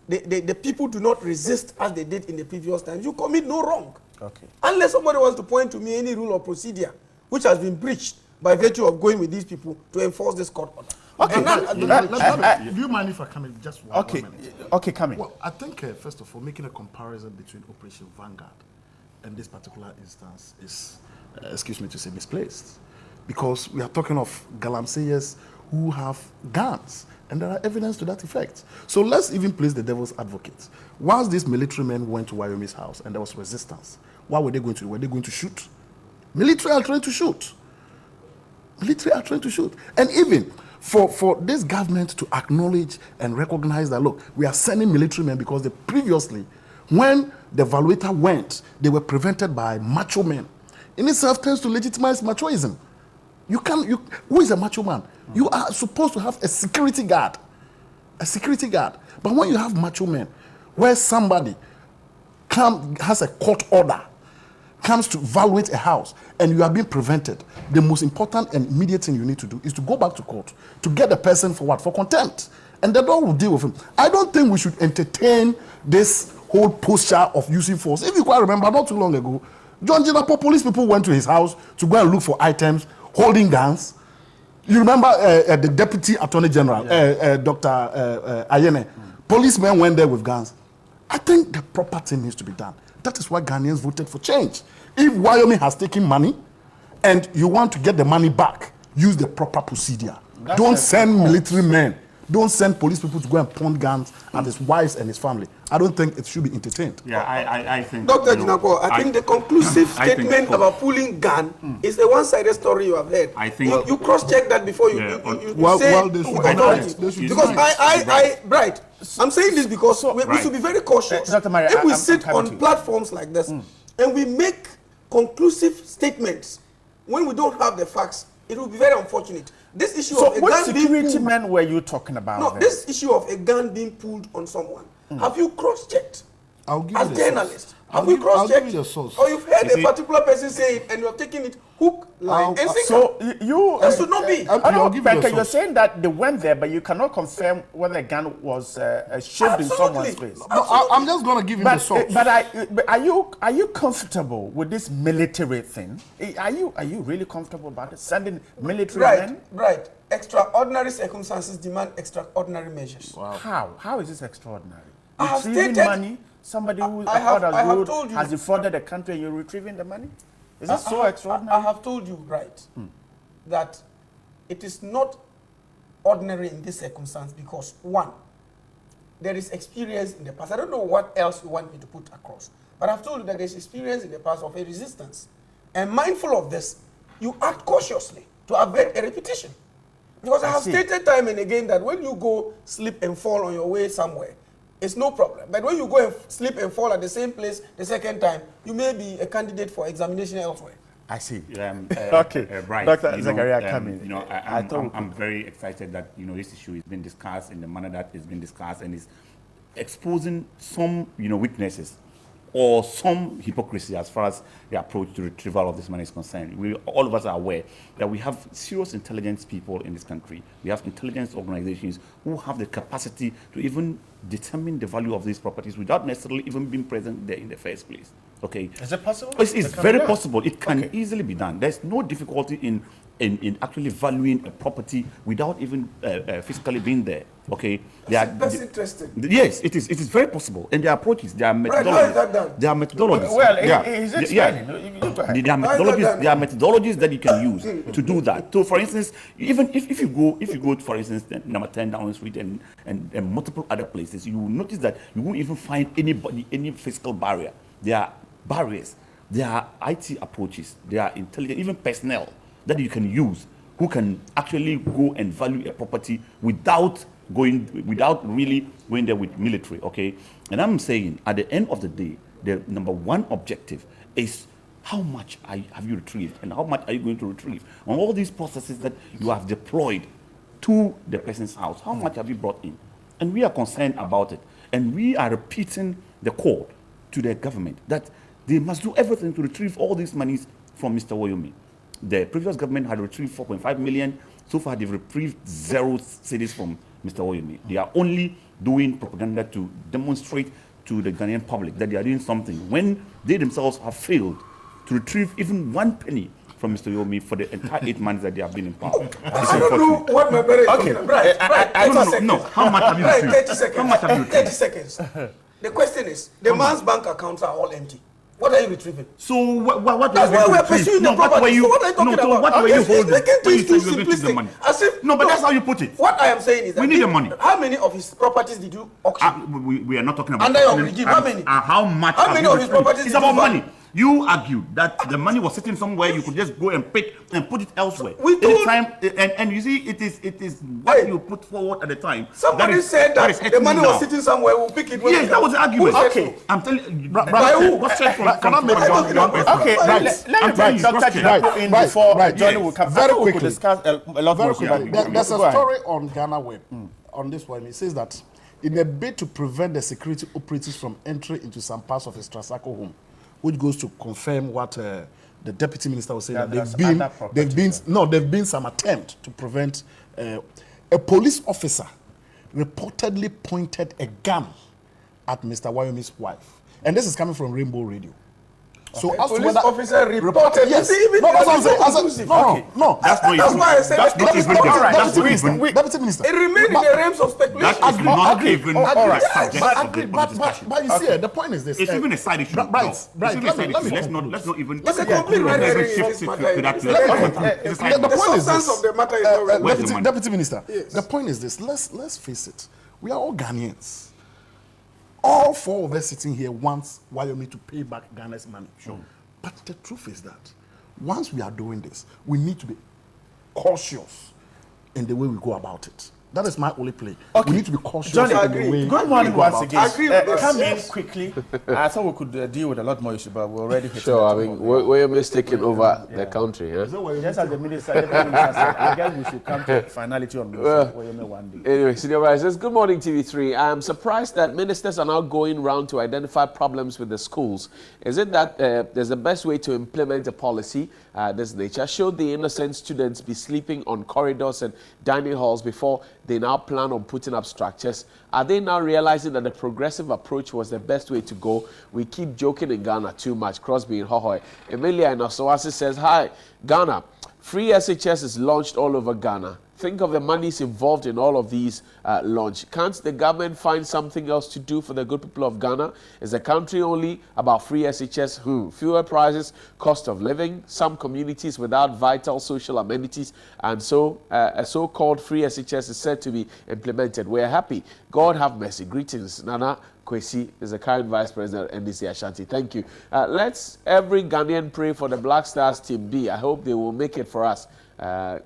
the people do not resist as they did in the previous times, you commit no wrong. Okay. Unless somebody wants to point to me any rule or procedure which has been breached by virtue of going with these people to enforce this court order. Okay. Do you mind if I come in just one minute? Okay, come in. Well, I think, first of all, making a comparison between Operation Vanguard and this particular instance is, excuse me to say, misplaced. Because we are talking of Galamseyers who have guns, and there are evidence to that effect. So let's even place the devil's advocate. Once these military men went to Wyoming's house and there was resistance, what were they going to do? Were they going to shoot? Military are trained to shoot. Military are trained to shoot. And even for this government to acknowledge and recognize that, look, we are sending military men because previously, when the evaluator went, they were prevented by macho men. In itself tends to legitimize machoism. Who is a macho man? You are supposed to have a security guard. A security guard. But when you have macho men, where somebody has a court order, comes to evaluate a house and you are being prevented, the most important and immediate thing you need to do is to go back to court to get the person for what? For contempt. And the law will deal with him. I don't think we should entertain this whole posture of using force. If you quite remember, not too long ago, John Jinapo, police people went to his house to go and look for items, holding guns. You remember the Deputy Attorney General, Dr. Ayene. Policemen went there with guns. I think the proper thing needs to be done. That is why Ghanaians voted for change. If Wyoming has taken money and you want to get the money back, use the proper procedure. Don't send military men. Don't send police people to go and point guns at his wives and his family. I don't think it should be entertained. Yeah, I think. Dr. Jinapo, I think the conclusive statement about pulling gun is a one-sided story you have heard. I think you cross-check that before you say they should with authority. Because I'm saying this because we should be very cautious. Dr. Maria, if we I'm sit coming on to you. platforms like this and we make conclusive statements when we don't have the facts, it will be very unfortunate. This issue of a what gun being security pulled, men were you talking about? no, then? this issue of a gun being pulled on someone, have you cross-checked? I'll give As you the journalists, source. have I'll you give you cross-checked? the source. Or you've heard You a see- particular person say it and you're taking it hook, line, and sinker. So you That should not be. I'll give you the Benke, you're source. saying that they went there, but you cannot confirm whether a gun was shoved in someone's Absolutely. face. No, I'm just going to give you the source. But are you comfortable with this military thing? Are you really comfortable about it? Sending military men? Right. Extraordinary circumstances demand extraordinary measures. Wow. How is this extraordinary? I have Retrieving stated- money, somebody who I have has told you- defrauded the country and you're retrieving the money? Is this so I extraordinary? have told you, right, that it is not ordinary in this circumstance because, one, there is experience in the past. I don't know what else you want me to put across, but I've told you that there's experience in the past of a resistance. And mindful of this, you act cautiously to avoid a repetition. Because I have see. stated time and again that when you go slip and fall on your way somewhere, it's no problem. But when you go and slip and fall at the same place the second time, you may be a candidate for examination elsewhere. I see. Okay, right. Dr. You know, Zakaria, come in. You know, I thought I'm very excited that this issue is being discussed in the manner that it's been discussed and is exposing some weaknesses or some hypocrisy as far as the approach to retrieval of this money is concerned. All of us are aware that we have serious intelligence people in this country. We have intelligence organizations who have the capacity to even determine the value of these properties without necessarily even being present there in the first place. Okay. Is it possible? It's It can very be done. possible. It can Okay. easily be done. There's no difficulty in actually valuing a property without even physically being there. Okay. That's interesting. Yes, it is. It is very possible. And their approaches, their Right, methodologies. how is that done? There are methodologies. Well, Yeah. he's explaining. You go ahead. There are How is that methodologies. done? There are methodologies that you can use to do that. So, for instance, even if you go, for instance, number 10 Downing Street and multiple other places, you will notice that you won't even find any physical barrier. There are barriers. There are IT approaches. There are intelligent, even personnel that you can use who can actually go and value a property without really going there with military. Okay, and I'm saying at the end of the day, the number one objective is how much have you retrieved and how much are you going to retrieve on all these processes that you have deployed to the person's house. How much have you brought in? And we are concerned about it, and we are repeating the call to the government that they must do everything to retrieve all these monies from Mr. Wyoming. The previous government had retrieved 4.5 million. So far, they've retrieved 0 cedis from Mr. Wyoming. They are only doing propaganda to demonstrate to the Ghanaian public that they are doing something when they themselves have failed to retrieve even 1 penny from Mr. Wyoming for the entire 8 months that they have been in power. It's I don't know unfortunate. what my brother is Okay. talking about. Right. I don't 30 know. seconds. No, how much have you Right, retrieved? 30 seconds. How much have you 30 retrieved? seconds. The question is, the man's bank accounts are all empty. What are you retrieving? So what That's were why you we're retrieving? pursuing No, the what were property. you? So what are you talking No, so about? what were you He's holding making when you things said too you were going to take the simplistic. money? As if, No, but that's how you put it. What I am saying is that We need the money. How many of his properties did you auction? We are not talking about Under your auctioning. regime, how many? How much? How have many you of his retrieved? properties It's did about you buy? money. You argued that the money was sitting somewhere. You could just go and pick and put it elsewhere. We told- Anytime, and you see, it is what Hey. you put forward at the time. Somebody said that is the hurting money me was now. sitting somewhere. We'll pick it. When Yes, we that come. was the argument. Who said Okay. so? I'm telling you. By who? What's said from Can I make from one one person? Okay, Right. let I'm me telling bring you, Dr. question. Jinapo in Right, before right, Johnny yes. will come. Very I think we could quickly. discuss a lot Very more. quickly, there's a Go ahead. story on Ghana Web on this one. It says that in a bid to prevent the security operatives from entering into some parts of his Trasacco home, which goes to confirm what the deputy minister was saying, Yeah, that there's other properties, there've been some attempt to prevent a police officer reportedly pointed a gun at Mr. Wayomi's wife, and this is coming from Rainbow Radio. So as to Police whether officer reported. yes, You see, even no, that's what I'm saying. conclusive. No, That's not That's even. why I said That's not it's even. not the- alright. That's not Deputy even. Minister, Deputy Minister. It remained in the realms of speculation. That is not even All the right. subject But of the discussion. but you see, the point is this. It's even a side issue. Right, No, right. it's even a side Let me issue. Let's conclude. not even. It's a complete red herring in shift this it matter. to that It's place. a red It's herring. a The side The point issue. is substance this. of the matter is not relevant. Where's the money? Deputy Minister, Yes. the point is this. Let's face it. We are all Ghanaians. All four of us sitting here want Wayomi to pay back Ghana's money. Sure. But the truth is that once we are doing this, we need to be cautious in the way we go about it. That is my only play. We need to be cautious Johnny, in the way good morning we go once about again. it. Agree with this. Come in Yes. quickly. I thought we could deal with a lot more issues, but we're already hitting Sure, I the mean, top of we're mistaking over the country. Huh? Just as the minister said, I guess we should come to a finality on Wayomi one day. Anyway, Senior Vice says, good morning, TV3. I'm surprised that ministers are now going round to identify problems with the schools. Is it that there's the best way to implement a policy this nature? Should the innocent students be sleeping on corridors and dining halls before they now plan on putting up structures? Are they now realizing that the progressive approach was the best way to go? We keep joking in Ghana too much. Crosby in Hohoy. Emilia in Osawasi says, hi, Ghana. Free SHS is launched all over Ghana. Think of the monies involved in all of these launch. Can't the government find something else to do for the good people of Ghana? Is the country only about free SHS? Fewer prices, cost of living, some communities without vital social amenities, and so a so-called free SHS is said to be implemented. We're happy. God have mercy. Greetings, Nana Kwesi is the current Vice President of NDC Ashanti. Thank you. Let's every Ghanaian pray for the Black Stars Team B. I hope they will make it for us.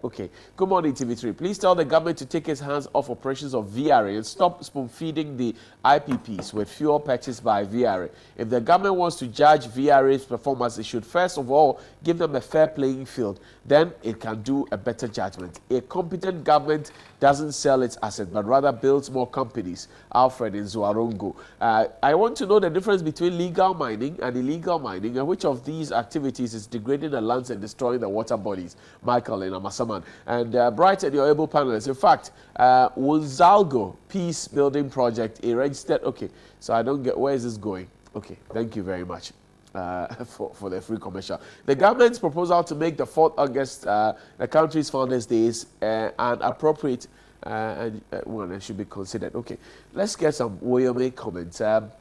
Okay. Good morning, TV3. Please tell the government to take its hands off operations of VRA and stop spoon-feeding the IPPs with fuel purchased by VRA. If the government wants to judge VRA's performance, it should first of all give them a fair playing field. Then it can do a better judgment. A competent government doesn't sell its assets, but rather builds more companies. Alfred in Zuarongo. I want to know the difference between legal mining and illegal mining, and which of these activities is degrading the lands and destroying the water bodies. Michael in Amasaman. And Bright and your able panelists. In fact, Wuzalgo Peace Building Project, a registered... Okay, so I don't get... Where is this going? Okay, thank you very much. For the free commercial. The government's proposal to make the 4th August the country's Founders Days and appropriate one that should be considered. Okay, let's get some Wayomi comments. I'm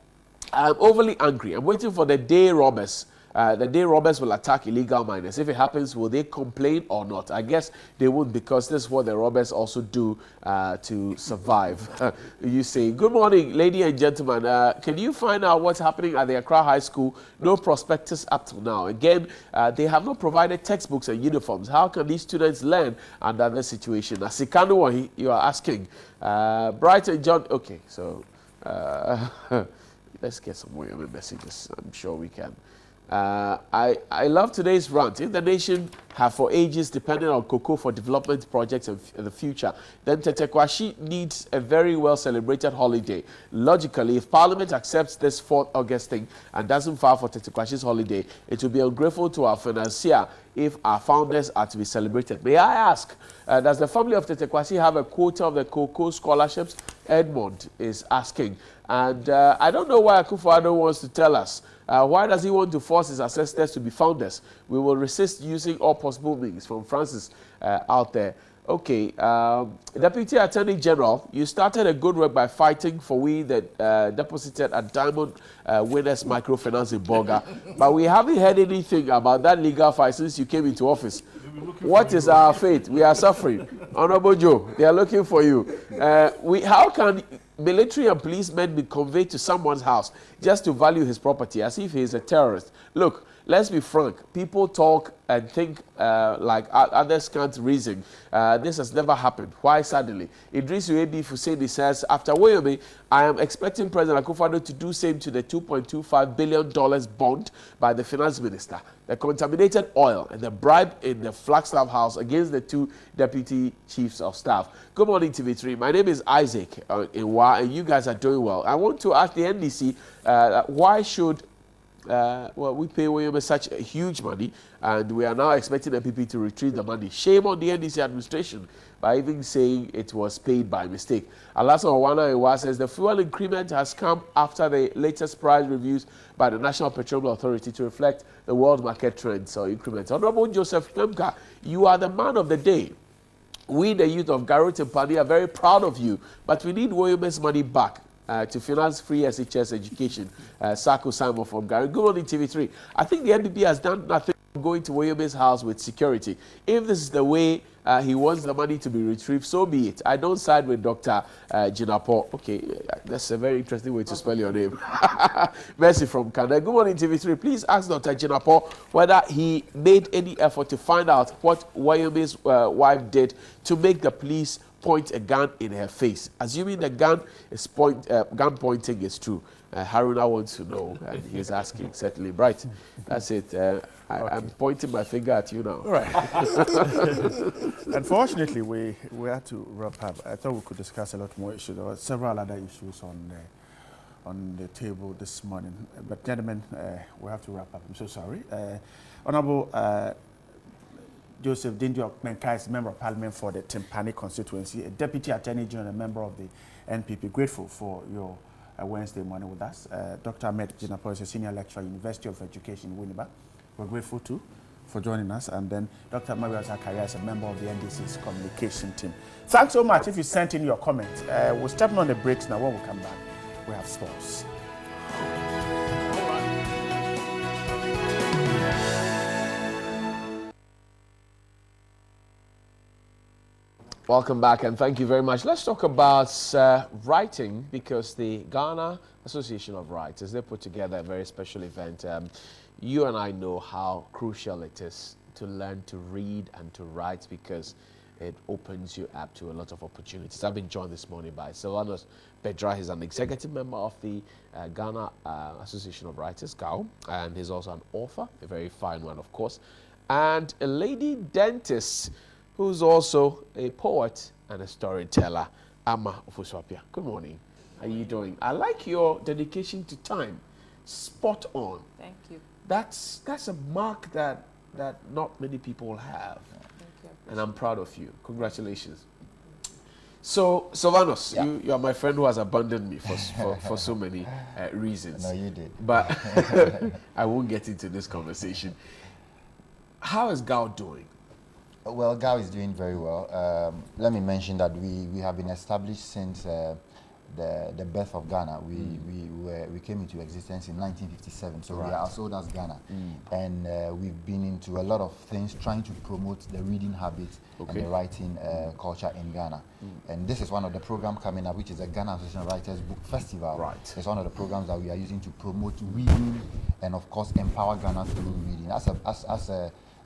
overly angry. I'm waiting for the day robbers. The day robbers will attack illegal miners. If it happens, will they complain or not? I guess they won't, because this is what the robbers also do to survive. You say, good morning, ladies and gentlemen. Can you find out what's happening at the Accra High School? No prospectus up till now. Again, they have not provided textbooks and uniforms. How can these students learn under this situation? Asikanu, you are asking. Bright and John, okay, so let's get some more messages. I'm sure we can. I love today's rant. If the nation have for ages depended on cocoa for development projects in the future, then Tetekwashi needs a very well celebrated holiday. Logically, if Parliament accepts this 4th August thing and doesn't file for Tetekwashi's holiday, it will be ungrateful to our financier if our founders are to be celebrated. May I ask, does the family of Tetekwashi have a quota of the cocoa scholarships? Edmond is asking. And I don't know why Akufo-Addo wants to tell us. Why does he want to force his ancestors to be founders? We will resist using all possible means. From Francis out there. Okay, Deputy Attorney General, you started a good work by fighting for we that deposited at Diamond Winners Microfinance in Bolga, but we haven't heard anything about that legal fight since you came into office. What is our fate? We are suffering. Honorable Joe, they are looking for you. How can military and policemen be conveyed to someone's house just to value his property as if he is a terrorist? Look, let's be frank. People talk and think like others can't reason. This has never happened. Why suddenly? Idris Uebi Fuseni says, after Wayomi, I am expecting President Akufo-Addo to do same to the $2.25 billion bond by the finance minister, the contaminated oil and the bribe in the Flagstaff House against the 2 deputy chiefs of staff. Good morning, TV3. My name is Isaac Inwa, and you guys are doing well. I want to ask the NDC, why should well, we pay Woyome such a huge money, and we are now expecting NPP to retrieve the money. Shame on the NDC administration by even saying it was paid by mistake. Alasan Owana Ewa says the fuel increment has come after the latest price reviews by the National Petroleum Authority to reflect the world market trends or increments. Honorable Joseph Klemka, you are the man of the day. We, the youth of Garrett and Pani, are very proud of you, but we need Woyome's money back to finance free SHS education. Sako Simon from Garrett. Good morning, TV3. I think the NPP has done nothing going to Woyome's house with security. If this is the way he wants the money to be retrieved, so be it. I don't side with Dr. Jinapo. Okay, that's a very interesting way to spell your name. Mercy from Canada. Good morning, TV3. Please ask Dr. Jinapo whether he made any effort to find out what Woyome's wife did to make the police point a gun in her face. Assuming the gun pointing is true. Haruna wants to know, and he's asking, certainly. Right, that's it. I'm pointing my finger at you now. All right. Unfortunately, we had to wrap up. I thought we could discuss a lot more issues. There were several other issues on the table this morning. But gentlemen, we have to wrap up. I'm so sorry. Honorable Joseph Dindio Menkai is Member of Parliament for the Timpani constituency, a Deputy Attorney General, a member of the NPP. Grateful for your Wednesday morning with us. Dr. Ahmed Jinapo is a senior lecturer at University of Education in Winneba. We're grateful too for joining us. And then Dr. Maria Zakaria is a member of the NDC's communication team. Thanks so much if you sent in your comments. We're stepping on the brakes now. When we come back, we have sports. Welcome back, and thank you very much. Let's talk about writing, because the Ghana Association of Writers, they put together a very special event. You and I know how crucial it is to learn to read and to write, because it opens you up to a lot of opportunities. I've been joined this morning by Sylvanus Pedra. He's an executive member of the Ghana Association of Writers, GAO, and he's also an author, a very fine one, of course, and a lady dentist who's also a poet and a storyteller, Ama Ofuswapia. Good morning. How are you doing? I like your dedication to time. Spot on. Thank you. That's a mark that not many people have. Thank you. And I'm proud of you. Congratulations. So, Sylvanus, Yeah. you are my friend who has abandoned me for so many reasons. No, you did. But I won't get into this conversation. How is GAO doing? Well, GAO is doing very well. Let me mention that we have been established since the birth of Ghana. We came into existence in 1957, so we are as old as Ghana. And we've been into a lot of things trying to promote the reading habit and the writing culture in Ghana. And this is one of the programs coming up, which is the Ghana Association of Writers Book Festival. Right. It's one of the programs that we are using to promote reading and, of course, empower Ghana through reading. As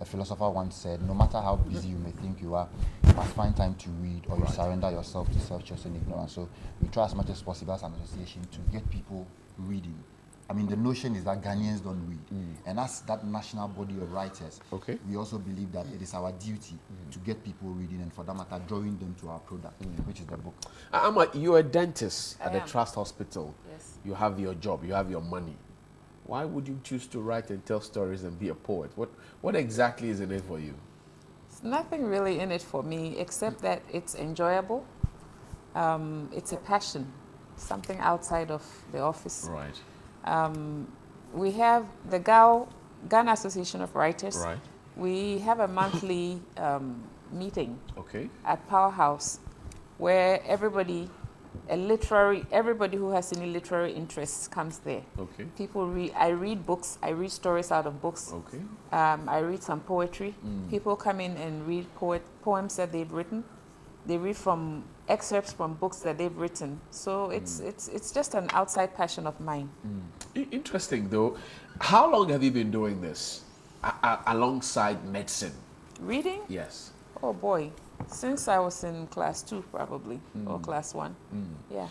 a philosopher once said, no matter how busy you may think you are, you must find time to read, or you surrender yourself to self-trust and ignorance. So we try as much as possible as an association to get people reading. I mean, the notion is that Ghanaians don't read. And as that national body of writers, we also believe that it is our duty to get people reading, and for that matter, drawing them to our product, which is the book. Amma, you're a dentist at the I am. Trust Hospital. Yes. You have your job, you have your money. Why would you choose to write and tell stories and be a poet? What exactly is in it for you? It's nothing really in it for me except that it's enjoyable. It's a passion, something outside of the office. Right. We have the Ghana Association of Writers. Right. We have a monthly meeting Okay. at Powerhouse where everybody who has any literary interests comes there. Okay. People read. I read books. I read stories out of books. Okay. I read some poetry. People come in and read poems that they've written. They read from excerpts from books that they've written. So it's just an outside passion of mine. Interesting, though. How long have you been doing this alongside medicine? Reading? Yes. Oh boy, since I was in class 2 probably, or class 1. Yeah.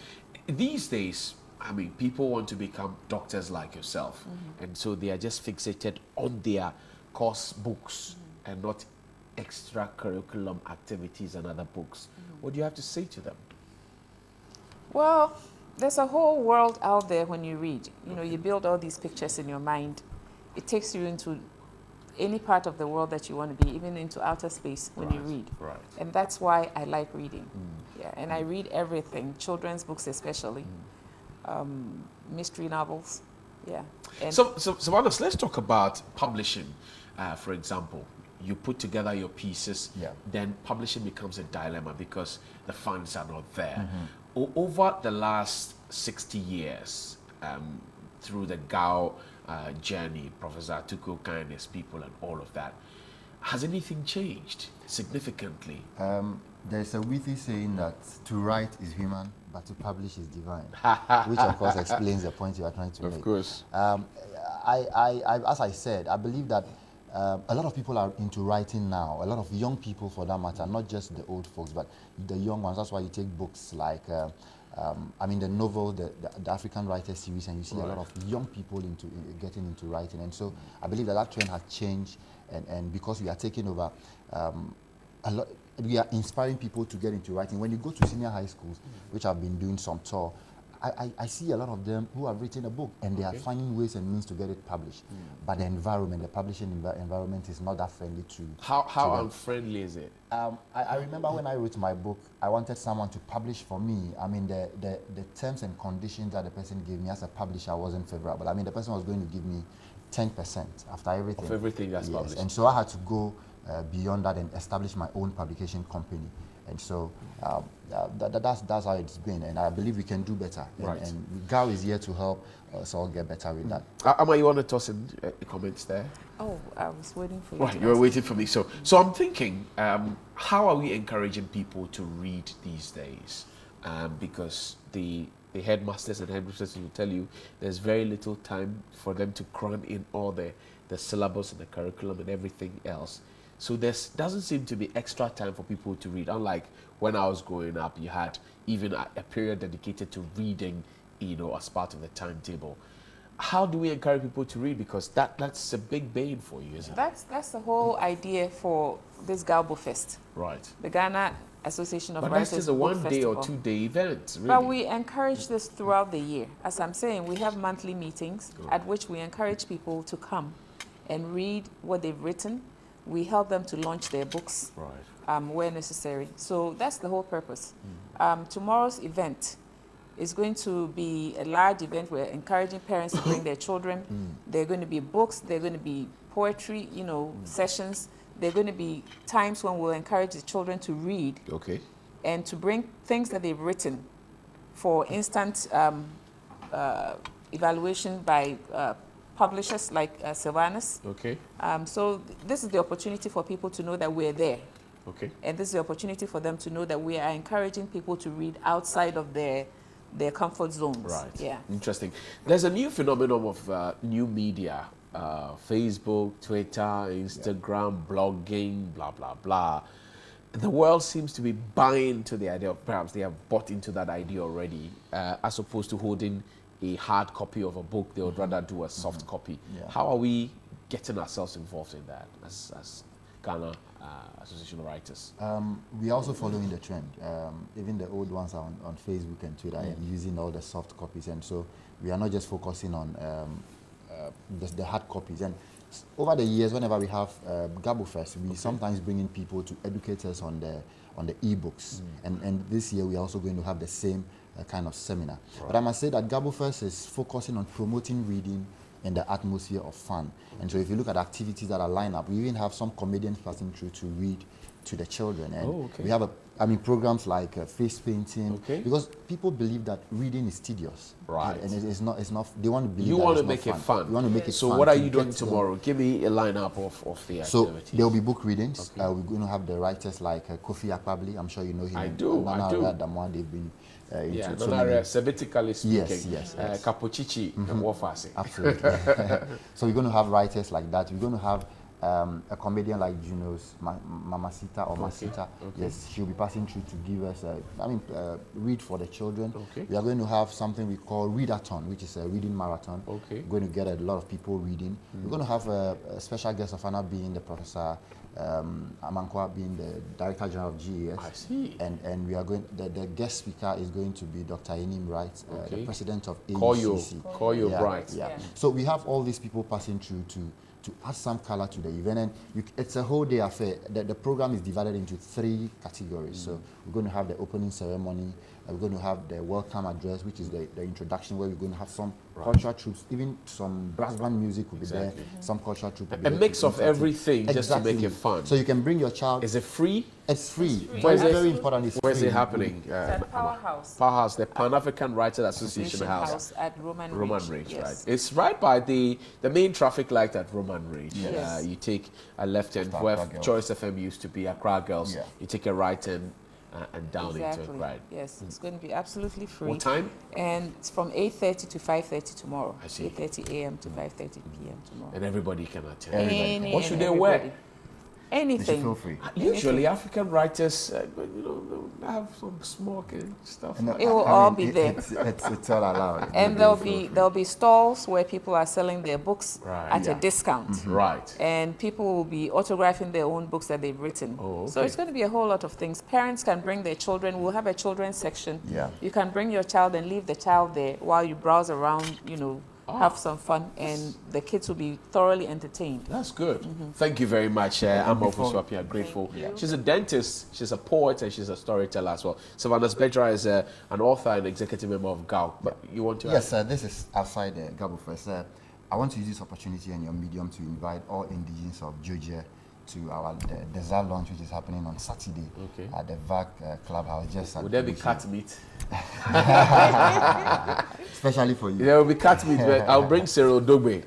These days, I mean, people want to become doctors like yourself, and so they are just fixated on their course books and not extracurriculum activities and other books. What do you have to say to them? Well, There's a whole world out there when you read. You know, you build all these pictures in your mind. It takes you into any part of the world that you want to be, even into outer space when you read. Right. And that's why I like reading. Yeah, and I read everything, children's books especially, mystery novels. Yeah. And So Savannah, let's talk about publishing. For example, you put together your pieces, Yeah. then publishing becomes a dilemma because the funds are not there. Over the last 60 years, through the GAO journey, Professor Atuku and his people and all of that, has anything changed significantly? There's a witty saying that to write is human, but to publish is divine, which of course explains the point you are trying to make. Of course. As I said, I believe that a lot of people are into writing now. A lot of young people, for that matter, not just the old folks, but the young ones. That's why you take books like, the novel, the African Writer Series, and you see a lot of young people getting into writing. And so I believe that trend has changed, and because we are taking over, we are inspiring people to get into writing. When you go to senior high schools, which I've been doing some tour, I see a lot of them who have written a book and they are finding ways and means to get it published. But the environment, the publishing environment is not that friendly to How unfriendly is it? I remember when I wrote my book, I wanted someone to publish for me. I mean, the terms and conditions that the person gave me as a publisher wasn't favorable. I mean, the person was going to give me 10% after everything. Of everything that's published. And so I had to go beyond that and establish my own publication company. And so that's how it's been, and I believe we can do better. Right. And GAO is here to help us all get better with that. Amma, you want to toss in comments there? oh, I was waiting for you. Right, to you were ask. waiting for me. So I'm thinking, how are we encouraging people to read these days? Because the headmasters and headmistresses will tell you there's very little time for them to cram in all the syllabus and the curriculum and everything else. So there doesn't seem to be extra time for people to read. Unlike when I was growing up, you had even a period dedicated to reading, as part of the timetable. How do we encourage people to read? Because that's a big bane for you, isn't it? That's the whole idea for this Galbo Fest, Right. the Ghana Association of But Writers that's just a Book 1 day or Festival. 2 day event, really. But we encourage this throughout the year. As I'm saying, we have monthly meetings at which we encourage people to come and read what they've written. We help them to launch their books where necessary. So that's the whole purpose. Tomorrow's event is going to be a large event. We're encouraging parents to bring their children. There are going to be books. There are going to be poetry, sessions. There are going to be times when we'll encourage the children to read Okay. and to bring things that they've written for instant evaluation by publishers like Sylvanus. Okay. So this is the opportunity for people to know that we're there. Okay. And this is the opportunity for them to know that we are encouraging people to read outside of their comfort zones. Right. Yeah. Interesting. There's a new phenomenon of new media, Facebook, Twitter, Instagram, blogging, blah, blah, blah. The world seems to be buying to the idea, perhaps they have bought into that idea already, as opposed to holding a hard copy of a book. They would rather do a soft copy. Yeah. How are we getting ourselves involved in that as Ghana Association of Writers? We are also following the trend. Even the old ones are on Facebook and Twitter and using all the soft copies. And so we are not just focusing on the hard copies. And over the years, whenever we have Gabo Fest, we sometimes bring in people to educate us on the e-books. And this year, we are also going to have the same kind of seminar. But I must say that Gabo Fest is focusing on promoting reading in the atmosphere of fun. And so if you look at activities that are lined up, we even have some comedians passing through to read to the children. And we have programs like face painting, because people believe that reading is tedious. Right. And it's not, they want to believe You that want to it's make not it fun. You want to make it so fun. what are to you doing get them. tomorrow? Give me a lineup of the activities. So there will be book readings. We're going to have the writers like Kofi Akpabli. I'm sure you know him. I do. Damwa, they've been into so Nana, many. Semitically speaking. Yes. Kapochichi and Wafasi. Absolutely. So we're going to have writers like that. We're going to have a comedian like Juno's Mamasita or Masita. Yes, she'll be passing through to give us, read for the children. We are going to have something we call Readathon, which is a reading marathon. We're going to get a lot of people reading. We're going to have a special guest of honor being the Professor Amankwa being the Director General of GES. I see. And we are going, the guest speaker is going to be Dr. Enim Wright, the President of AUCC. Koyo Bright. Yeah. So we have all these people passing through to add some color to the event, and it's a whole day affair. The program is divided into 3 categories. So we're going to have the opening ceremony, we're going to have the welcome address, which is the introduction, where we're going to have some cultural troops, even some brass band music will be there, some cultural troops will be A there mix to of entertain. everything just to make it fun. So you can bring your child. Is it free? It's free. Where's It's it? very important. It's Where's free. it happening? It's at Powerhouse. Powerhouse, the Pan-African Writers Association House. At Roman Ridge, yes. right? It's right by the main traffic light at Roman Ridge. Yes. You take a left hand Start where Accra Girls. Choice FM used to be, Accra Girls. Yeah. You take a right hand and down Exactly. into it, right? Yes, it's going to be absolutely free. What time? And it's from 8:30 to 5:30 tomorrow. I see. 8:30 a.m. to 5:30 p.m. tomorrow. And everybody can attend. Any What should and they wear? everybody. They should Anything. feel free. Usually African writers, they'll have some smoke and stuff. No, It will all be there. It's all allowed. And there'll be stalls where people are selling their books Right. at a discount. Right. And people will be autographing their own books that they've written. Oh, So okay. it's going to be a whole lot of things. Parents can bring their children. We'll have a children's section. Yeah. You can bring your child and leave the child there while you browse around, have some fun, and the kids will be thoroughly entertained. That's good. Thank you very much. I'm before- Swapia, grateful. She's a dentist, she's a poet, and she's a storyteller as well. Savannah Bedra is an author and executive member of GAU. But you want to Yes, this is outside the Gabo first. I want to use this opportunity and your medium to invite all indigenes of Georgia to our dessert launch, which is happening on Saturday at the VAC Clubhouse. Just Would there be cat meat? especially for you. There will be cat meat. But I'll bring Cyril Dogbe.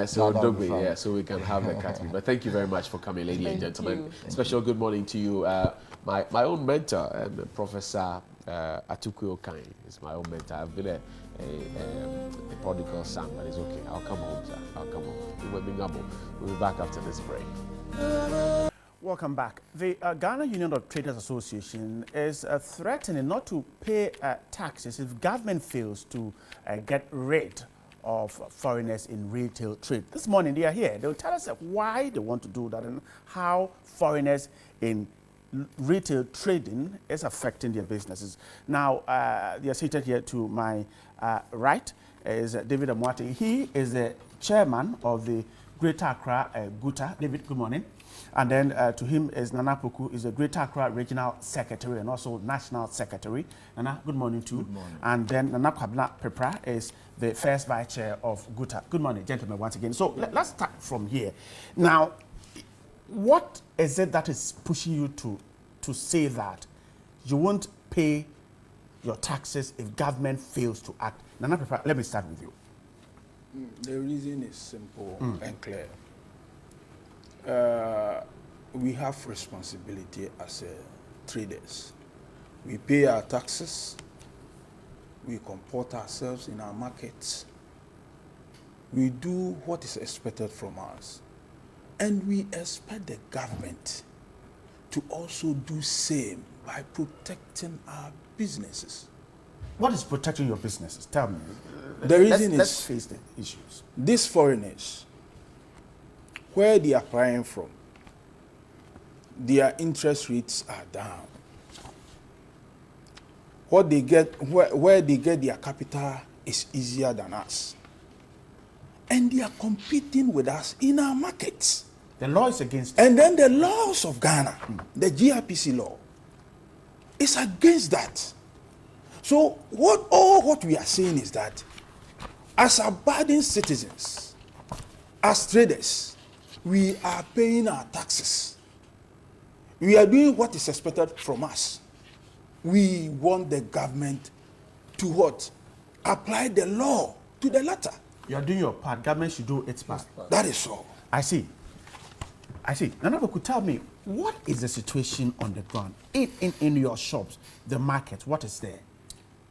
Cyril that'll be Dogbe, fun. yeah, so we can have the cat meat. But thank you very much for coming, ladies and Thank gentlemen. you. Special good morning to you. My own mentor, Professor Atuku Okai, is my own mentor. I've been a prodigal son, but it's okay. I'll come home, sir. I'll come home. We'll be back after this break. Welcome back. The Ghana Union of Traders Association is threatening not to pay taxes if government fails to get rid of foreigners in retail trade. This morning they are here. They'll tell us why they want to do that and how foreigners in retail trading is affecting their businesses. Now, they are seated here to my right is David Amwati. He is the chairman of the Greater Accra Guta. David, good morning. And then to him is Nana Poku, is the Greater Accra Regional Secretary and also National Secretary. Nana, good morning too. Good morning. And then Nana Kwabna Pepra is the first vice chair of Guta. Good morning, gentlemen, once again. So let's start from here. Now, what is it that is pushing you to say that you won't pay your taxes if government fails to act? Nana Pepra, let me start with you. The reason is simple and clear. We have responsibility as traders. We pay our taxes. We comport ourselves in our markets. We do what is expected from us. And we expect the government to also do same by protecting our businesses. What is protecting your businesses? Tell me. The reason let's is face the issues. these foreigners, where they are buying from, their interest rates are down. What they get, where they get their capital is easier than us. And they are competing with us in our markets. The law is against And then the laws of Ghana, the GRPC law, is against that. So what we are saying is that as abiding citizens, as traders, we are paying our taxes. We are doing what is expected from us. We want the government to what? Apply the law to the letter. You are doing your part. Government should do its part. That is all. I see. Nana Poku, tell me, what is the situation on the ground in your shops, the market? What is there?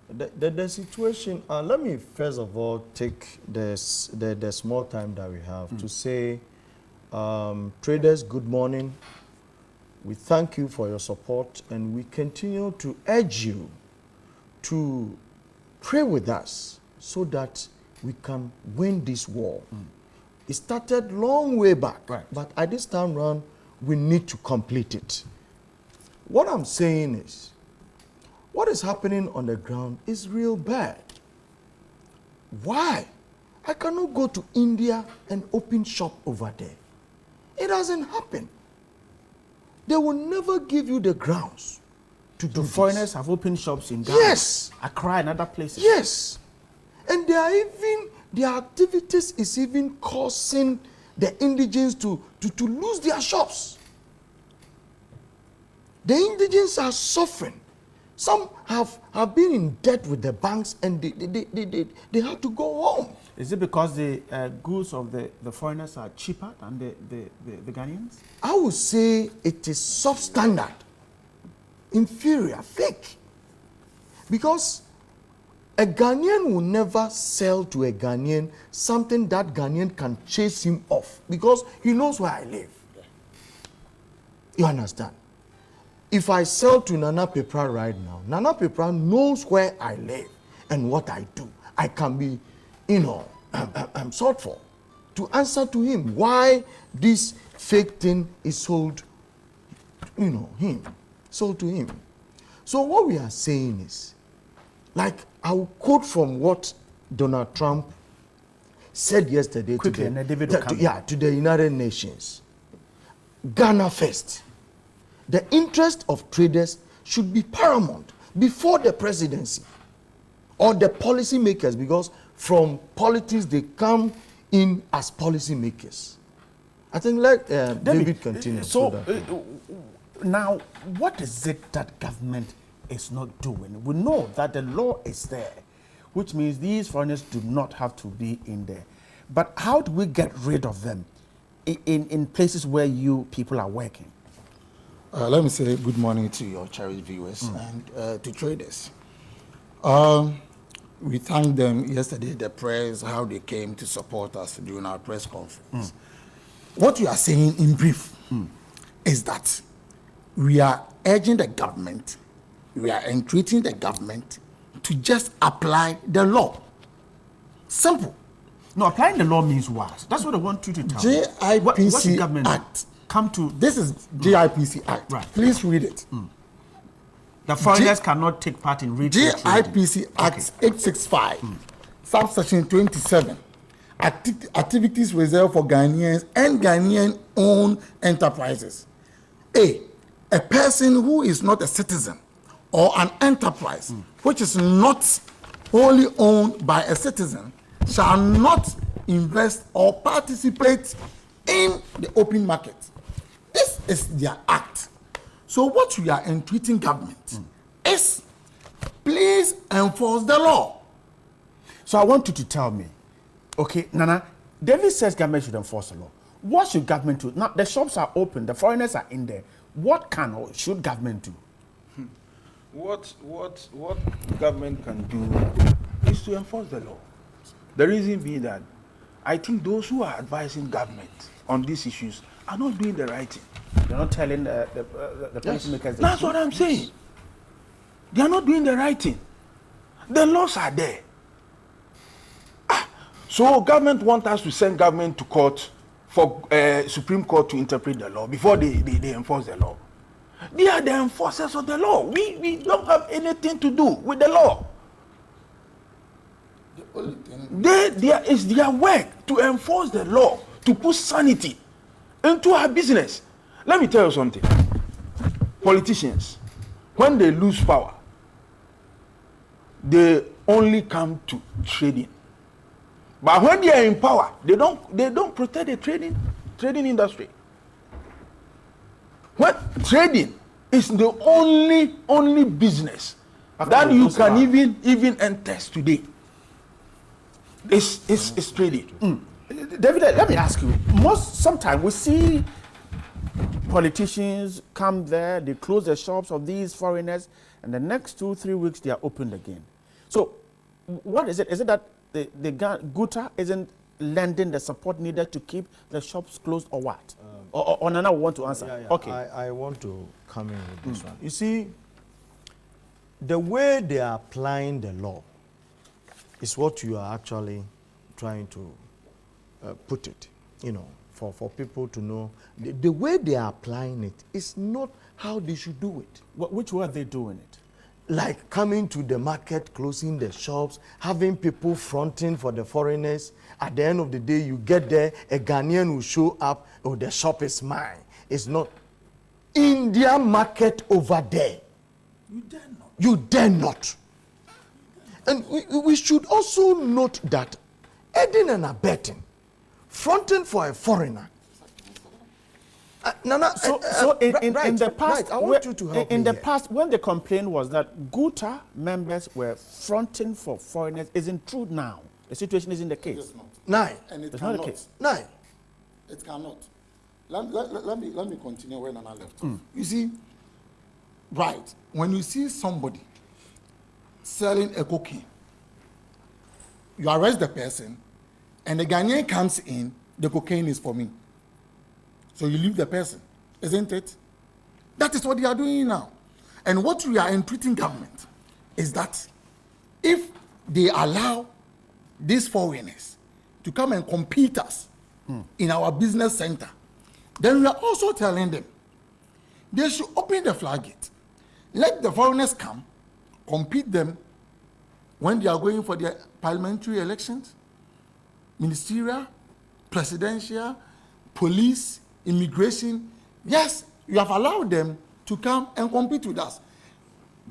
The situation, let me first of all take the small time that we have to say, traders, good morning. We thank you for your support and we continue to urge you to pray with us so that we can win this war. It started long way back, Right. but at this time round, we need to complete it. What I'm saying is, what is happening on the ground is real bad. Why? I cannot go to India and open shop over there. It doesn't happen. They will never give you the grounds to do The this. foreigners have opened shops in Ghana, Yes. Accra, and other places. Yes. And their activities is even causing the indigents to lose their shops. The indigents are suffering. Some have been in debt with the banks and they have to go home. Is it because the goods of the foreigners are cheaper than the Ghanaians? I would say it is substandard, inferior, fake. Because a Ghanaian will never sell to a Ghanaian something that Ghanaian can chase him off because he knows where I live. You understand? If I sell to Nana Pepra right now, Nana Pepra knows where I live and what I do. I can be, I'm sought for to answer to him why this fake thing is sold, sold to him. So what we are saying is, like I will quote from what Donald Trump said yesterday Quickly, and then David will come in. to the United Nations. Ghana first. The interest of traders should be paramount before the presidency or the policy makers, because from politics they come in as policy makers. I think let David continue. So now, what is it that government is not doing? We know that the law is there, which means these foreigners do not have to be in there. But how do we get rid of them in places where you people are working? Let me say good morning to your cherished viewers and to traders. We thanked them yesterday, the press, how they came to support us during our press conference. What you are saying in brief is that we are urging the government, we are entreating the government to just apply the law. Simple. No, applying the law means what? That's what I want you to tell me. What the JIPC government Act. come to? This is JIPC Act. Right. Please read it. The foreigners cannot take part in retail trading. JIPC Act 865, subsection 27. Activities reserved for Ghanaians and Ghanaian-owned enterprises. A person who is not a citizen or an enterprise which is not wholly owned by a citizen shall not invest or participate in the open market. This is their act. So what we are entreating government is, please enforce the law. So I want you to tell me, okay, Nana, David says government should enforce the law. What should government do? Now, the shops are open, the foreigners are in there. What can or should government do? What government can do is to enforce the law. The reason being that I think those who are advising government on these issues are not doing the right thing. They're not telling the policymakers. That's what I'm saying. They are not doing the right thing. The laws are there. So government want us to send government to court for Supreme Court to interpret the law before they enforce the law. They are the enforcers of the law. We don't have anything to do with the law. It's their work to enforce the law, to put sanity into our business. Let me tell you something. Politicians, when they lose power, they only come to trading. But when they are in power, they don't protect the trading industry. When trading is the only business that you can even enter today. It's trading. David, let me ask you. Sometimes we see politicians come there, they close the shops of these foreigners, and the next 2-3 weeks they are opened again. So, what is it? Is it that the Guta isn't lending the support needed to keep the shops closed, or what? Or Nana want to answer? Yeah. Okay. I want to come in with this one. You see, the way they are applying the law is what you are actually trying to put it. for people to know the way they are applying it is not how they should do it. Which way are they doing it? Like coming to the market, closing the shops, having people fronting for the foreigners. At the end of the day, you get there, a Ghanaian will show up, oh, the shop is mine. It's not. In their market over there. You dare not. You dare not. And we should also note that aiding and abetting, fronting for a foreigner. In the past, I want you to help in me the here. past, when the complaint was that Guta members were fronting for foreigners, isn't true now. The situation isn't the case. It's not. Nine. And it It's not the cannot. case. Nine. It cannot. Let me continue where Nana left. You see, right, when you see somebody selling a cocaine, you arrest the person, and the Ghanaian comes in, the cocaine is for me. So you leave the person, isn't it? That is what they are doing now. And what we are entreating government is that if they allow these foreigners to come and compete us in our business center, then we are also telling them they should open the floodgate. Let the foreigners come, compete them when they are going for their parliamentary elections, ministerial, presidential, police, immigration. Yes, you have allowed them to come and compete with us.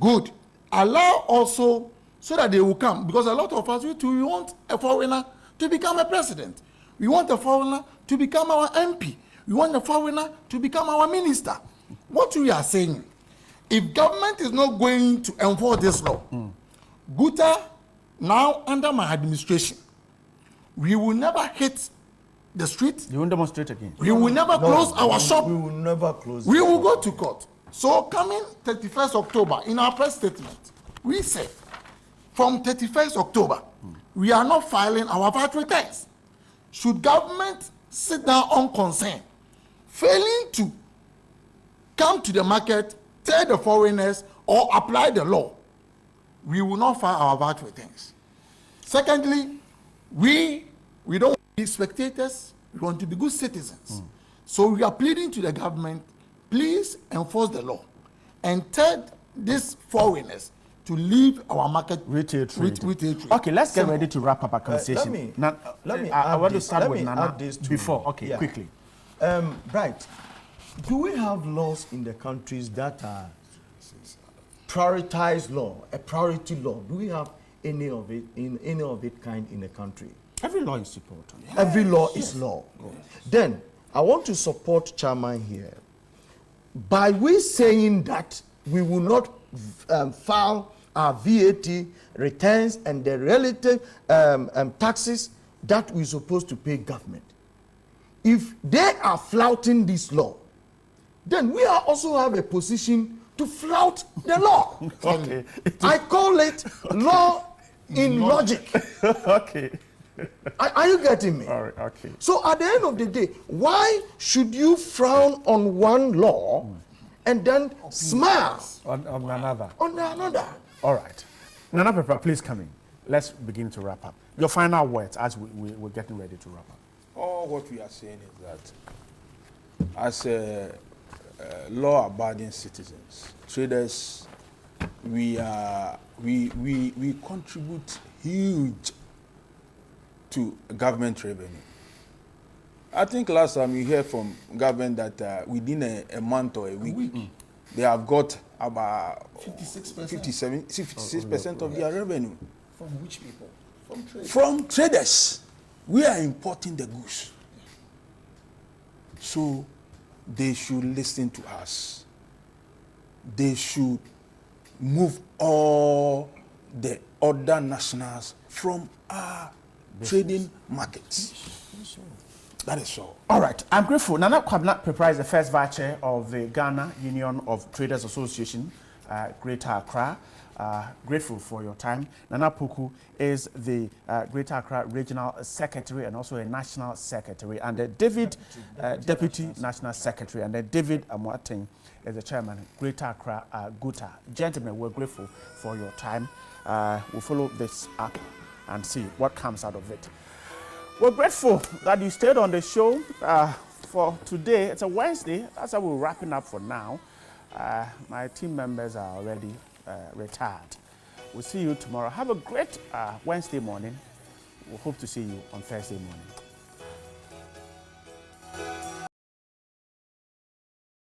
Good. Allow also so that they will come, because a lot of us, we want a foreigner to become a president. We want a foreigner to become our MP. We want a foreigner to become our minister. What we are saying, if government is not going to enforce this law, Guta, now under my administration, we will never hit the street. You won't demonstrate again. We will never close our shop. We will never close. We will go to court. So coming 31st October, in our press statement, we say, from 31st October, we are not filing our VAT returns. Should government sit down on concern, failing to come to the market, tell the foreigners, or apply the law, we will not file our VAT returns. Secondly, we don't want to be spectators, we want to be good citizens. So we are pleading to the government, please enforce the law and tell these foreigners to leave our market Retail trade. Retail trade. Okay, let's get ready to wrap up our conversation. let me I add want to this- start let with me Nana add this to- before. Okay, yeah. quickly. Right. Do we have laws in the countries that are prioritized law, a priority law? Do we have any of it in any of it kind in the country? Every law is important. Every law is law. Then I want to support Chairman here. By we saying that we will not file our VAT returns and the relative taxes that we're supposed to pay government. If they are flouting this law, then we are also have a position to flout the law. Okay. I call it law in logic. Okay. Are you getting me? All right. Okay. So at the end of the day, why should you frown on one law and then smile On another. on another? All right. Nana Pepper, please come in. Let's begin to wrap up. Your final words as we're getting ready to wrap up. All what we are saying is that as law-abiding citizens, traders, we contribute huge to government revenue. I think last time you heard from government that within a month or a week, they have got about 56% of their revenue. From which people? From trade. From traders. We are importing the goods. So they should listen to us. They should move all the other nationals from our trading markets. That is all. All right. I'm grateful. Nana Kwabena Pepper is the first vice chair of the Ghana Union of Traders Association, Greater Accra. Grateful for your time. Nana Puku is the Greater Accra Regional Secretary and also a National Secretary, and David, Deputy National Secretary, and David Amoateng is the Chairman, Greater Accra Guta. Gentlemen, we're grateful for your time. We'll follow this up and see what comes out of it. Well, We're grateful that you stayed on the show for today. It's a Wednesday. That's how we're wrapping up for now. My team members are already retired. We'll see you tomorrow. Have a great Wednesday morning. We hope to see you on Thursday morning.